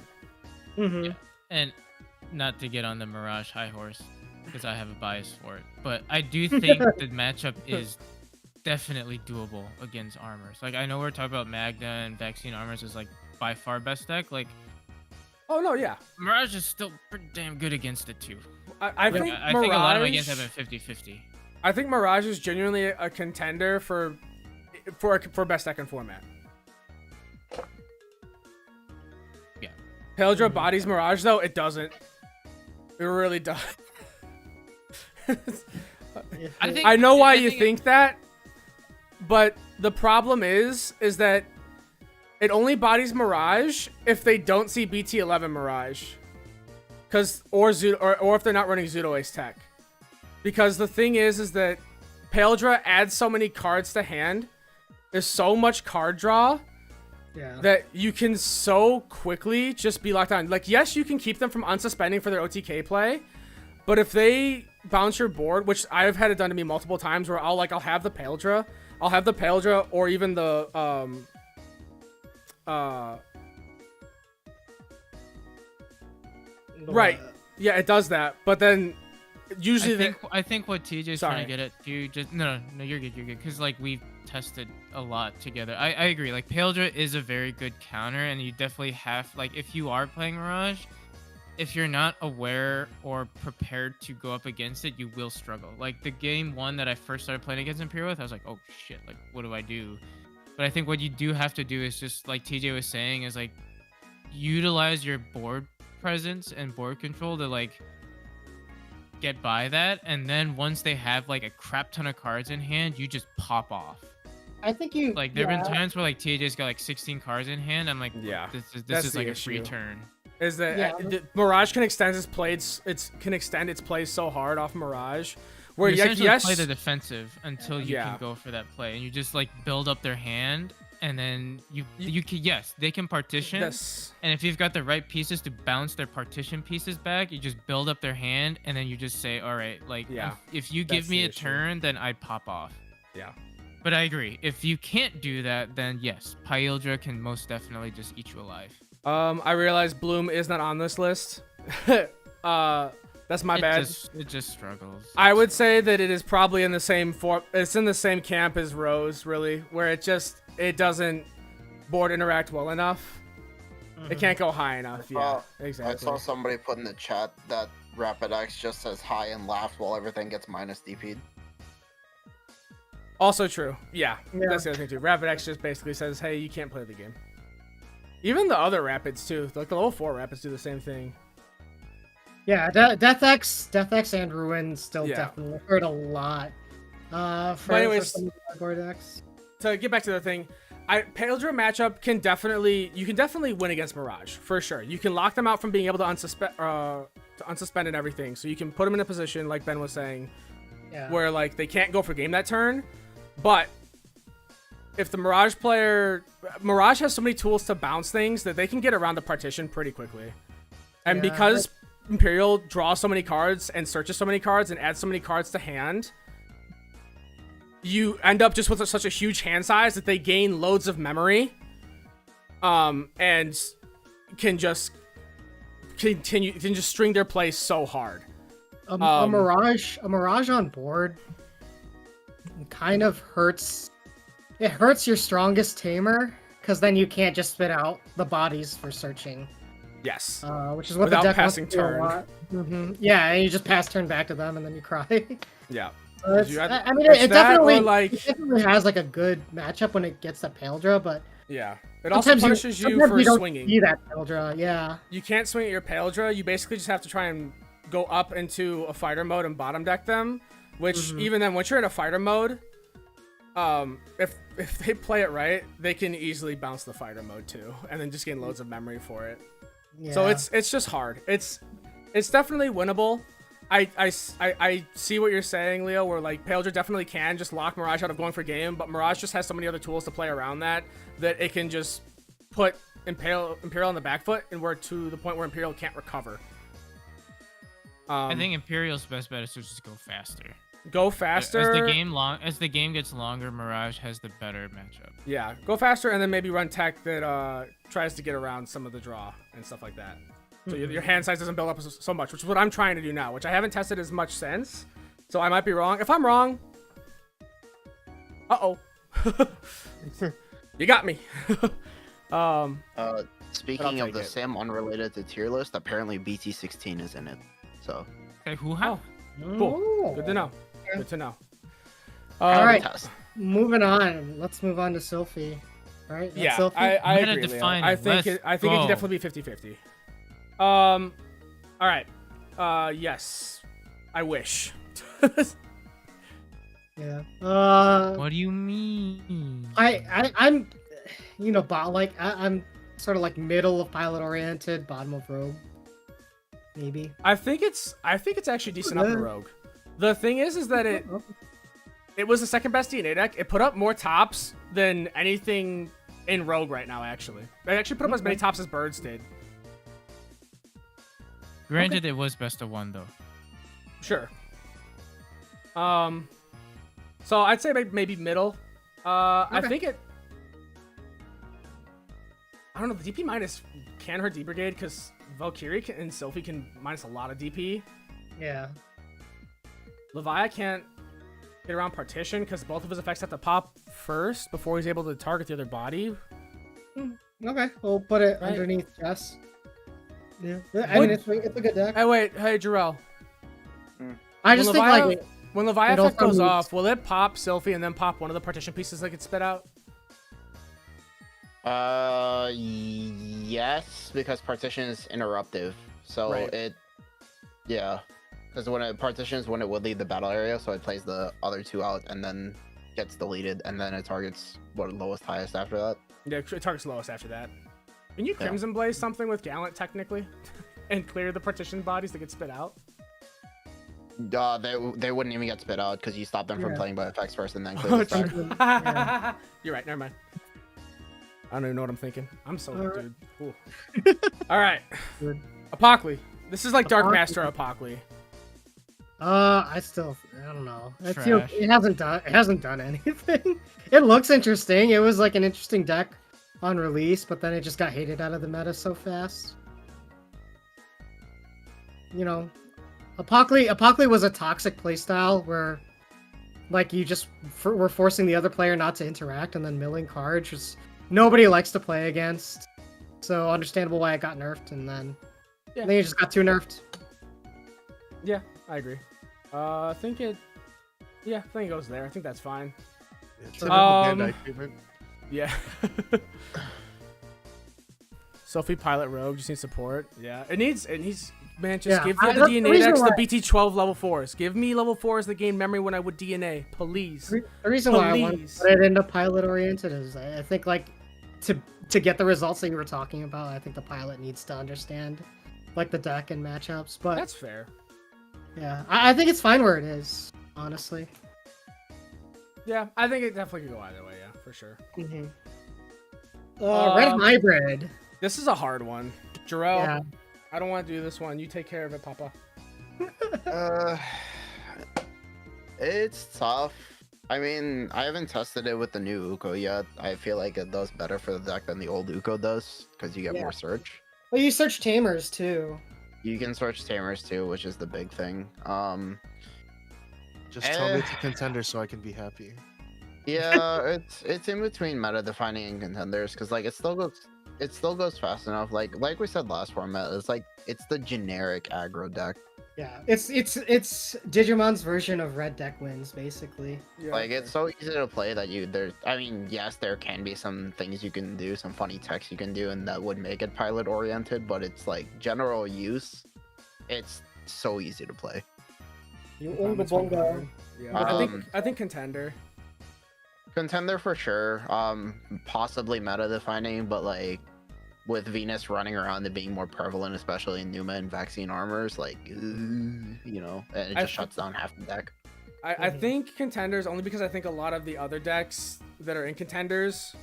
Yeah. And not to get on the Mirage high horse, because I have a bias for it, but I do think the matchup is definitely doable against Armors. Like, I know we're talking about Magda and Vaccine Armors is, like, by far best deck. Like, Oh, no, yeah. Mirage is still pretty damn good against it, too. I think I Mirage, think a lot of against have been 50-50. I think Mirage is genuinely a contender for best deck in format. Yeah. Peldra bodies Mirage, though. It doesn't. It really does. I know why you think that, but the problem is that it only bodies Mirage if they don't see BT-11 Mirage, or if they're not running Zudo Ace Tech. Because the thing is that Peldra adds so many cards to hand. There's so much card draw that you can so quickly just be locked on. Like, yes, you can keep them from unsuspending for their OTK play, but if they bounce your board, which I've had it done to me multiple times, where I'll have the Peldra, or even the right, yeah, it does that. But then usually I think what TJ's trying to get at, no, you're good, because like we've tested a lot together. I agree. Like, Peldra is a very good counter, and you definitely have, like, if you are playing Mirage, if you're not aware or prepared to go up against it, you will struggle. Like, the game one that I first started playing against Imperial with, I was like, oh shit, like, what do I do? But I think what you do have to do is just, like TJ was saying, is like utilize your board presence and board control to, like, get by that, and then once they have like a crap ton of cards in hand, you just pop off. I think you like there have been times where like TJ's got like 16 cards in hand. I'm like, yeah, this is like a free turn. Is that Mirage can extend its plays? Can extend its plays so hard off Mirage, where you play the defensive until you can go for that play, and you just like build up their hand, and then you can, yes, they can partition, and if you've got the right pieces to bounce their partition pieces back, you just build up their hand, and then you just say, all right, like, if you give me a turn, then I pop off. Yeah. But I agree. If you can't do that, then yes, Peldra can most definitely just eat you alive. I realize Bloom is not on this list. That's my bad. It just struggles. I would say that it is probably in the same form. It's in the same camp as Rose, really, where it doesn't board interact well enough. It can't go high enough. Yeah, exactly. I saw somebody put in the chat that Rapid X just says hi and laughs while everything gets minus DP'd. Also true. Yeah, that's the other thing too. Rapid X just basically says, hey, you can't play the game. Even the other Rapids too. Like the level 4 Rapids do the same thing. Yeah, Death X and Ruin still definitely hurt a lot. For some board decks. To get back to the thing, Peldra matchup you can definitely win against Mirage for sure. You can lock them out from being able to unsuspend and everything. So you can put them in a position like Ben was saying, where like they can't go for game that turn. But if the Mirage has so many tools to bounce things that they can get around the partition pretty quickly. And because Imperial draws so many cards and searches so many cards and adds so many cards to hand, you end up just with such a huge hand size that they gain loads of memory, and can just string their play so hard. A Mirage on board kind of hurts. It hurts your strongest tamer, because then you can't just spit out the bodies for searching. Yes. Which is what without the deck passing wants to do a turn. lot. Yeah, and you just pass turn back to them, and then you cry. Yeah. I mean, it definitely has like a good matchup when it gets that Peldra, but it also punishes you for swinging. See that Peldra, you can't swing at your Peldra. You basically just have to try and go up into a fighter mode and bottom deck them. Which even then, once you're in a fighter mode, if they play it right, they can easily bounce the fighter mode too, and then just gain loads of memory for it. So it's just hard. It's definitely winnable. I see what you're saying, Leo, where like Paildra definitely can just lock Mirage out of going for game, but Mirage just has so many other tools to play around that it can just put Imperial on the back foot, and we're to the point where Imperial can't recover. I think Imperial's best bet is to just go faster. Go faster. As the game gets longer, Mirage has the better matchup. Yeah, go faster, and then maybe run tech that tries to get around some of the draw and stuff like that. So your hand size doesn't build up so much, which is what I'm trying to do now, which I haven't tested as much since. So I might be wrong. If I'm wrong, you got me. Speaking of the sim unrelated to tier list, apparently BT-16 is in it. So. Okay, who how? Cool. Good to know. Good to know. All right. Moving on. Let's move on to Sylphie. Right? Yeah, Sylphie? I agree, Leo. I think it can definitely be 50-50. All right. Yes. I wish. Yeah. What do you mean? I'm I'm sort of like middle of pilot oriented, bottom of rogue. Maybe. I think it's actually decent up in rogue. The thing is that it was the second best DNA deck. It put up more tops than anything in rogue right now, actually. It actually put up as many tops as Birds did. Granted, it was best of one though. Sure. So I'd say maybe middle. I think it. I don't know. The DP minus can hurt D Brigade because Valkyrie and Sylphie can minus a lot of DP. Yeah. Levi can't get around partition because both of his effects have to pop first before he's able to target the other body. Okay, we'll put it underneath Jess. Yeah, I mean it's a good deck. Hey, wait, Jarrell. I just think like when Levi effect goes off, will it pop Sylphie and then pop one of the partition pieces that gets spit out? Yes, because partition is interruptive. So yeah. Because when it partitions, when it would leave the battle area, so it plays the other two out and then gets deleted, and then it targets lowest, highest after that. Yeah, it targets lowest after that. Can you Crimson Blaze something with Gallant technically, and clear the partition bodies that get spit out? They wouldn't even get spit out because you stop them from playing by effects first and then clear the You're right. Never mind. I don't even know what I'm thinking. I'm so dude. Cool. All right. Apocally. This is like Dark Master Apocally. I don't know. It hasn't done anything. It looks interesting. It was like an interesting deck on release, but then it just got hated out of the meta so fast. You know, Apocally was a toxic playstyle where, like, you just were forcing the other player not to interact and then milling cards, which nobody likes to play against. So understandable why it got nerfed, and then it just got too nerfed. Yeah, I agree. I think it goes there. I think that's fine. Yeah. Sylphie Pilot Rogue just needs support. Yeah, it needs. Man, just give me the DNA decks, the BT-12 level 4s. Give me level 4s that gain memory when I would DNA, please. The reason why I want to put it into pilot oriented is I think like to get the results that you were talking about, I think the pilot needs to understand like the deck and matchups. But that's fair. Yeah, I think it's fine where it is, honestly. Yeah, I think it definitely could go either way. Yeah, for sure. Red Hybrid. This is a hard one, Jarrell. I don't want to do this one. You take care of it, Papa. It's tough. I mean, I haven't tested it with the new Uko yet. I feel like it does better for the deck than the old Uko does because you get more search. Well, you search Tamers too. You can search Tamers too, which is the big thing. Just tell me to Contender so I can be happy. Yeah, it's in between meta defining and contenders because like it still goes fast enough. Like we said last format, it's the generic aggro deck. Yeah, it's Digimon's version of red deck wins basically. Yeah, like it's so easy to play that yes, there can be some things you can do, some funny techs you can do, and that would make it pilot oriented. But it's like general use, it's so easy to play. You own the bongo. Yeah, I think contender. Contender for sure. Possibly meta defining, but like with Venus running around and being more prevalent, especially in Numa and vaccine armors, like, you know, and it just shuts down half the deck. I think Contenders, only because I think a lot of the other decks that are in Contenders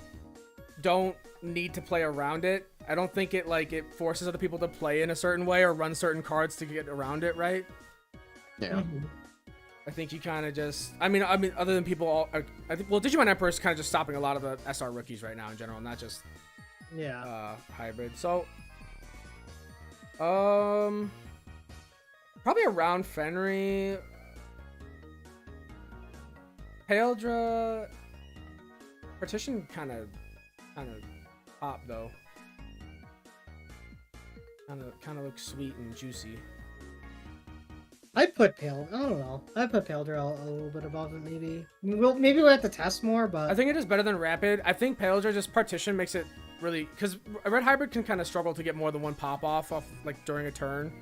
don't need to play around it. I don't think it forces other people to play in a certain way or run certain cards to get around it, right? Yeah. I think you kind of just, I mean, other than people, I think, well, Digimon Emperor is kind of just stopping a lot of the SR rookies right now in general, not just hybrid. So, probably around Fenry. Paeldra Partition kind of pop though. Kind of looks sweet and juicy. I don't know. I put Paeldra a little bit above it, maybe. Maybe we'll have to test more, but I think it is better than Rapid. I think Paeldra just Partition makes it really, because a Red Hybrid can kind of struggle to get more than one pop off like during a turn.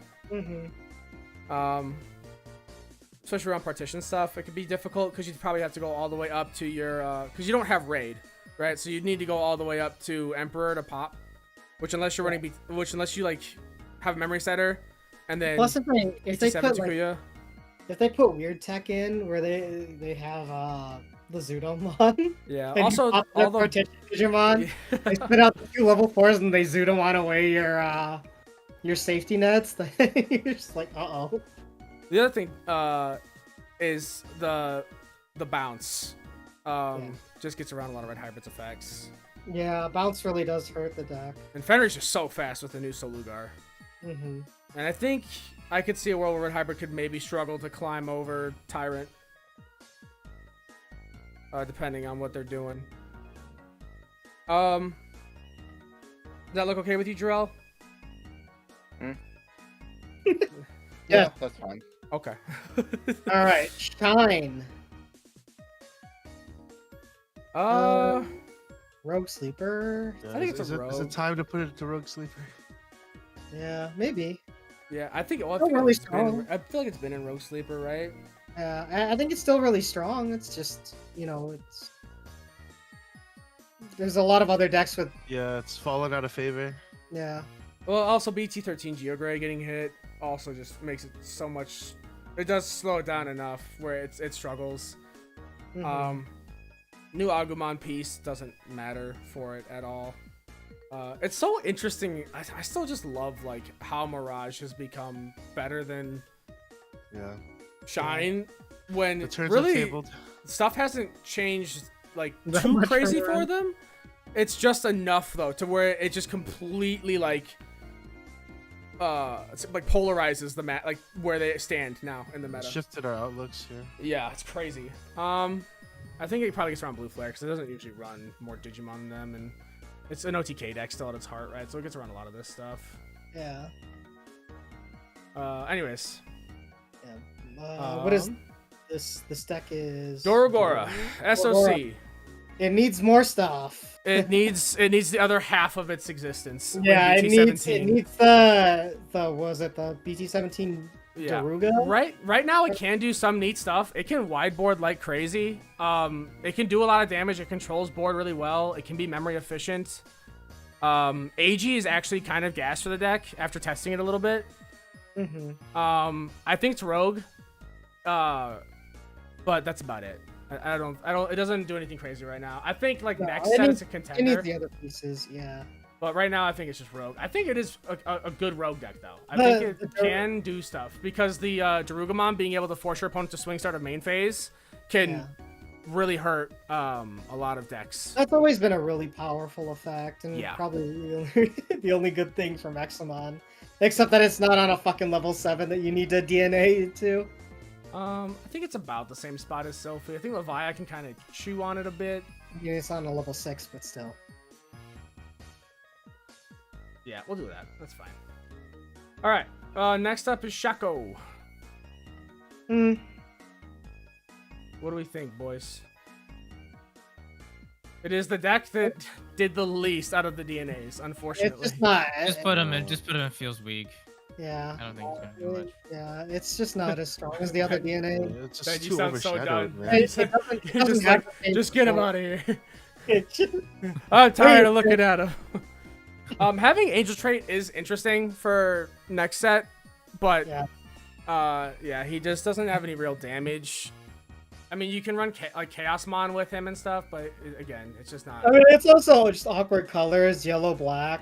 Especially around partition stuff, it could be difficult because you'd probably have to go all the way up to your because you don't have raid, right? So you'd need to go all the way up to Emperor to pop, which unless you're running unless you like have a memory setter, and then plus the thing, if they put Takuya. If they put weird tech in where they have the Zudomon, Yeah. and Also, you pop all the the partition Digimon, they spit out the 2 level 4s and they Zudomon away your safety nets. You're just like, uh-oh. The other thing is the bounce. Just gets around a lot of Red Hybrid's effects. Yeah, bounce really does hurt the deck. And Fenrir's just so fast with the new Solugar. And I think I could see a world where Red Hybrid could maybe struggle to climb over Tyrant. Depending on what they're doing. Does that look okay with you, Jarrell? Yeah, that's fine. Okay. All right, Shine. Rogue Sleeper. Yeah, I think it's a is it rogue. time to put it to Rogue Sleeper? Yeah, maybe. Yeah, I think. Well, I, Still feel really like it's been in, strong. I feel like it's been in Rogue Sleeper, right? I think it's still really strong. It's just, you know, there's a lot of other decks with, Yeah, it's fallen out of favor. yeah. Well, also BT-16 Geogray getting hit also just makes it so much. It does slow it down enough where it struggles. New Agumon piece doesn't matter for it at all. It's so interesting. I still just love like how Mirage has become better than Shine when The turns really are tabled. stuff hasn't changed like That too much crazy around. for them. It's just enough though to where it just completely like polarizes the mat, like where they stand now in the meta. Shifted our outlooks here. Yeah, it's crazy. I think it probably gets around Blue Flare because it doesn't usually run more Digimon than them, and it's an OTK deck still at its heart, right? So it gets around a lot of this stuff. Yeah. Anyways. Yeah. What is this? This deck is Dorogora, SOC. It needs more stuff. It needs the other half of its existence. with Yeah, it BT-17. needs the was it the BT-17 Yeah. Daruga? Right now it can do some neat stuff. It can wideboard like crazy. It can do a lot of damage. It controls board really well. It can be memory efficient. AG is actually kind of gas for the deck after testing it a little bit. I think it's Rogue. But that's about it. I don't it doesn't do anything crazy right now. I think like next set it's a It Contender. needs the other pieces, yeah. But right now, I think it's just Rogue. I think it is a good Rogue deck, though. I think it can do stuff. Because the Darugamon being able to force your opponent to swing start a main phase can really hurt a lot of decks. That's always been a really powerful effect, and Yeah. probably the only good thing from Examon. Except that it's not on a fucking level 7 that you need to DNA to. I think it's about the same spot as Sophie. I think Leviah can kind of chew on it a bit. Yeah, it's on a level 6, but still. Yeah, we'll do that. That's fine. All right. Next up is Shaco. What do we think, boys? It is the deck that did the least out of the DNAs, unfortunately. It's just not. Just put him in. Just put him in feels weak. Yeah. I don't think he's gonna do much. Yeah, it's just not as strong as the other DNA. Yeah, it's Ben, just you too sound so overshadowed, done. man. It doesn't just have like, the same just get him control. out of here. It just- I'm tired of looking at him. Having Angel Trait is interesting for next set, but yeah, he just doesn't have any real damage. I mean, you can run like Chaosmon with him and stuff, but again, it's just not. I mean, it's also just awkward colors, yellow, black.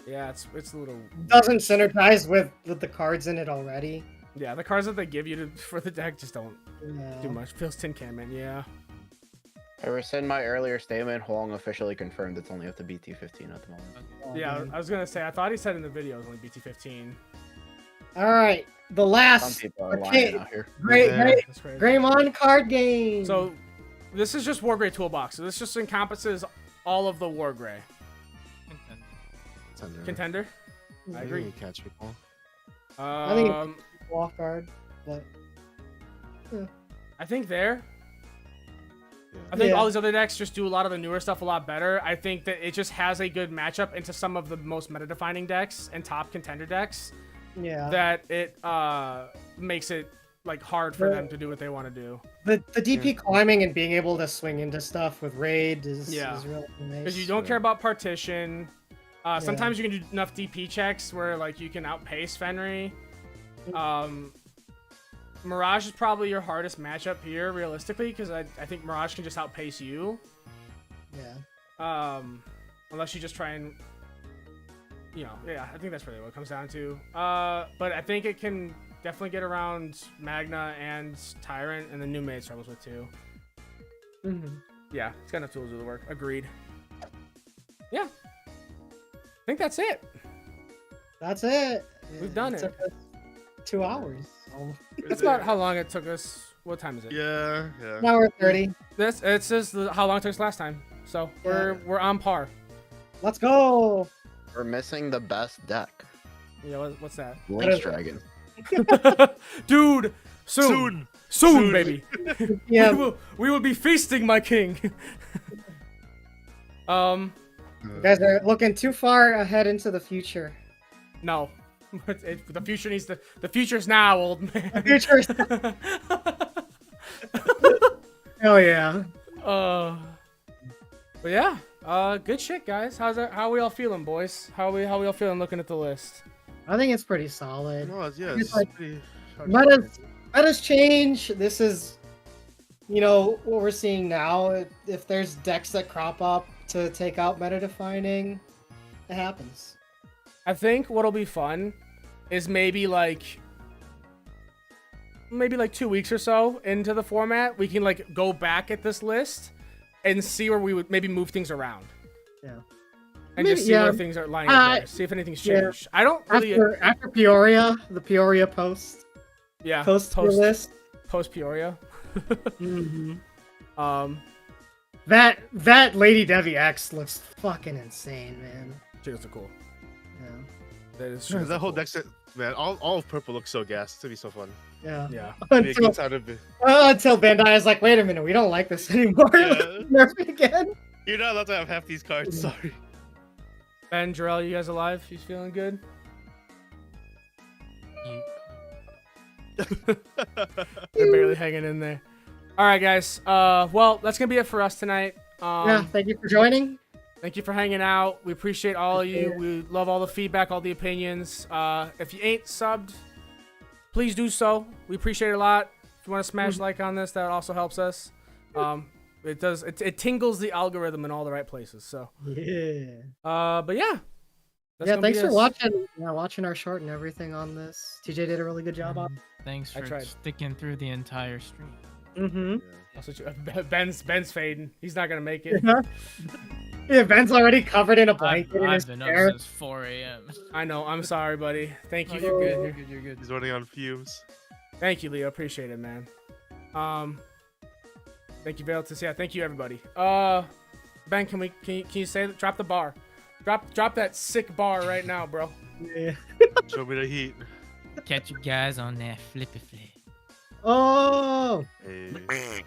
Yeah, it's a little. Doesn't synergize with the cards in it already. Yeah, the cards that they give you for the deck just don't Yeah. do much. Feels Tin Can Man, yeah. I rescind my earlier statement. Huang officially confirmed it's only up to BT-15 at the moment. Oh, Yeah, man. I was gonna say I thought he said in the video it was only BT-15. All right, the Some last people are lying out here. great That's crazy. Greymon card game. So, this is just War Grey Toolbox. So this just encompasses all of the War Grey. Contender? I agree. You catch people. I think it's a walk card, but I think there. Yeah. I think Yeah. all these other decks just do a lot of the newer stuff a lot better. I think that it just has a good matchup into some of the most meta-defining decks and top contender decks. yeah. That it makes it like hard for them to do what they want to do. The DP climbing and being able to swing into stuff with raid is Yeah. really nice. Because you don't care about partition. Sometimes you can do enough DP checks where like you can outpace Fenry. Mirage is probably your hardest matchup here, realistically, because I think Mirage can just outpace you. Yeah. Unless you just try and, I think that's really what it comes down to. But I think it can definitely get around Magna and Tyrant, and the new Maid struggles with too. Mm-hmm. Yeah, it's got enough tools to do the work. Agreed. Yeah. I think that's it. That's it. We've done it. Took us 2 hours. Oh. That's about how long it took us. What time is it? Yeah, yeah. An hour 30. It's just how long it took us last time. So we're on par. Let's go. We're missing the best deck. Yeah, what's that? Lynx Dragon. Dude, soon, baby. Yeah. We will be feasting, my king. You guys are looking too far ahead into the future. No. The future needs to. The future's now, old man. The future's. Hell yeah. But yeah. Good shit, guys. How are we all feeling, boys? How are we all feeling looking at the list? I think it's pretty solid. No, yeah, It's it's like- pretty. Meta's change. This is, what we're seeing now. If there's decks that crop up to take out meta defining, it happens. I think what'll be fun is maybe like 2 weeks or so into the format, we can like go back at this list and see where we would maybe move things around. Yeah. And Maybe, just see yeah. where things are lining up there. See if anything's yeah. changed. I don't really After Peoria, the Peoria post post list. post Peoria. Mm-hmm. That That Lady Devi X looks fucking insane, man. shit are cool. Yeah. That is That whole deck set, man, all of purple looks so gas. It's gonna be so fun. Yeah. Yeah. Maybe it Until, gets out of it. until Bandai is like, wait a minute, we don't like this anymore. Yeah. Nerf it again. You're not allowed to have half these cards. Sorry. Ben, Jarrell, you guys alive? You feeling good? They're barely hanging in there. All right, guys. Well, that's gonna be it for us tonight. Yeah, thank you for joining. Thank you for hanging out. We appreciate all of you. We love all the feedback, all the opinions. If you ain't subbed, please do so. We appreciate it a lot. If you want to smash like on this, that also helps us. It tingles the algorithm in all the right places. So, Yeah. but yeah. That's Yeah, gonna thanks be for us. watching. Yeah, watching our short and everything on this. TJ did a really good job on. Thanks I for tried. sticking through the entire stream. Mm-hmm. Also, Ben's fading. He's not gonna make it. Yeah, Ben's already covered in a blanket in I've his been up chair. since 4 a.m. I know. I'm sorry, buddy. Thank Oh, you. you're good. You're good. You're good. He's running on fumes. Thank you, Leo. Appreciate it, man. Thank you, Valentis. Yeah, thank you, everybody. Ben, can you say that? Drop the bar. Drop that sick bar right now, bro. Yeah. Show me the heat. Catch you guys on that flippy flip. Oh. Hey.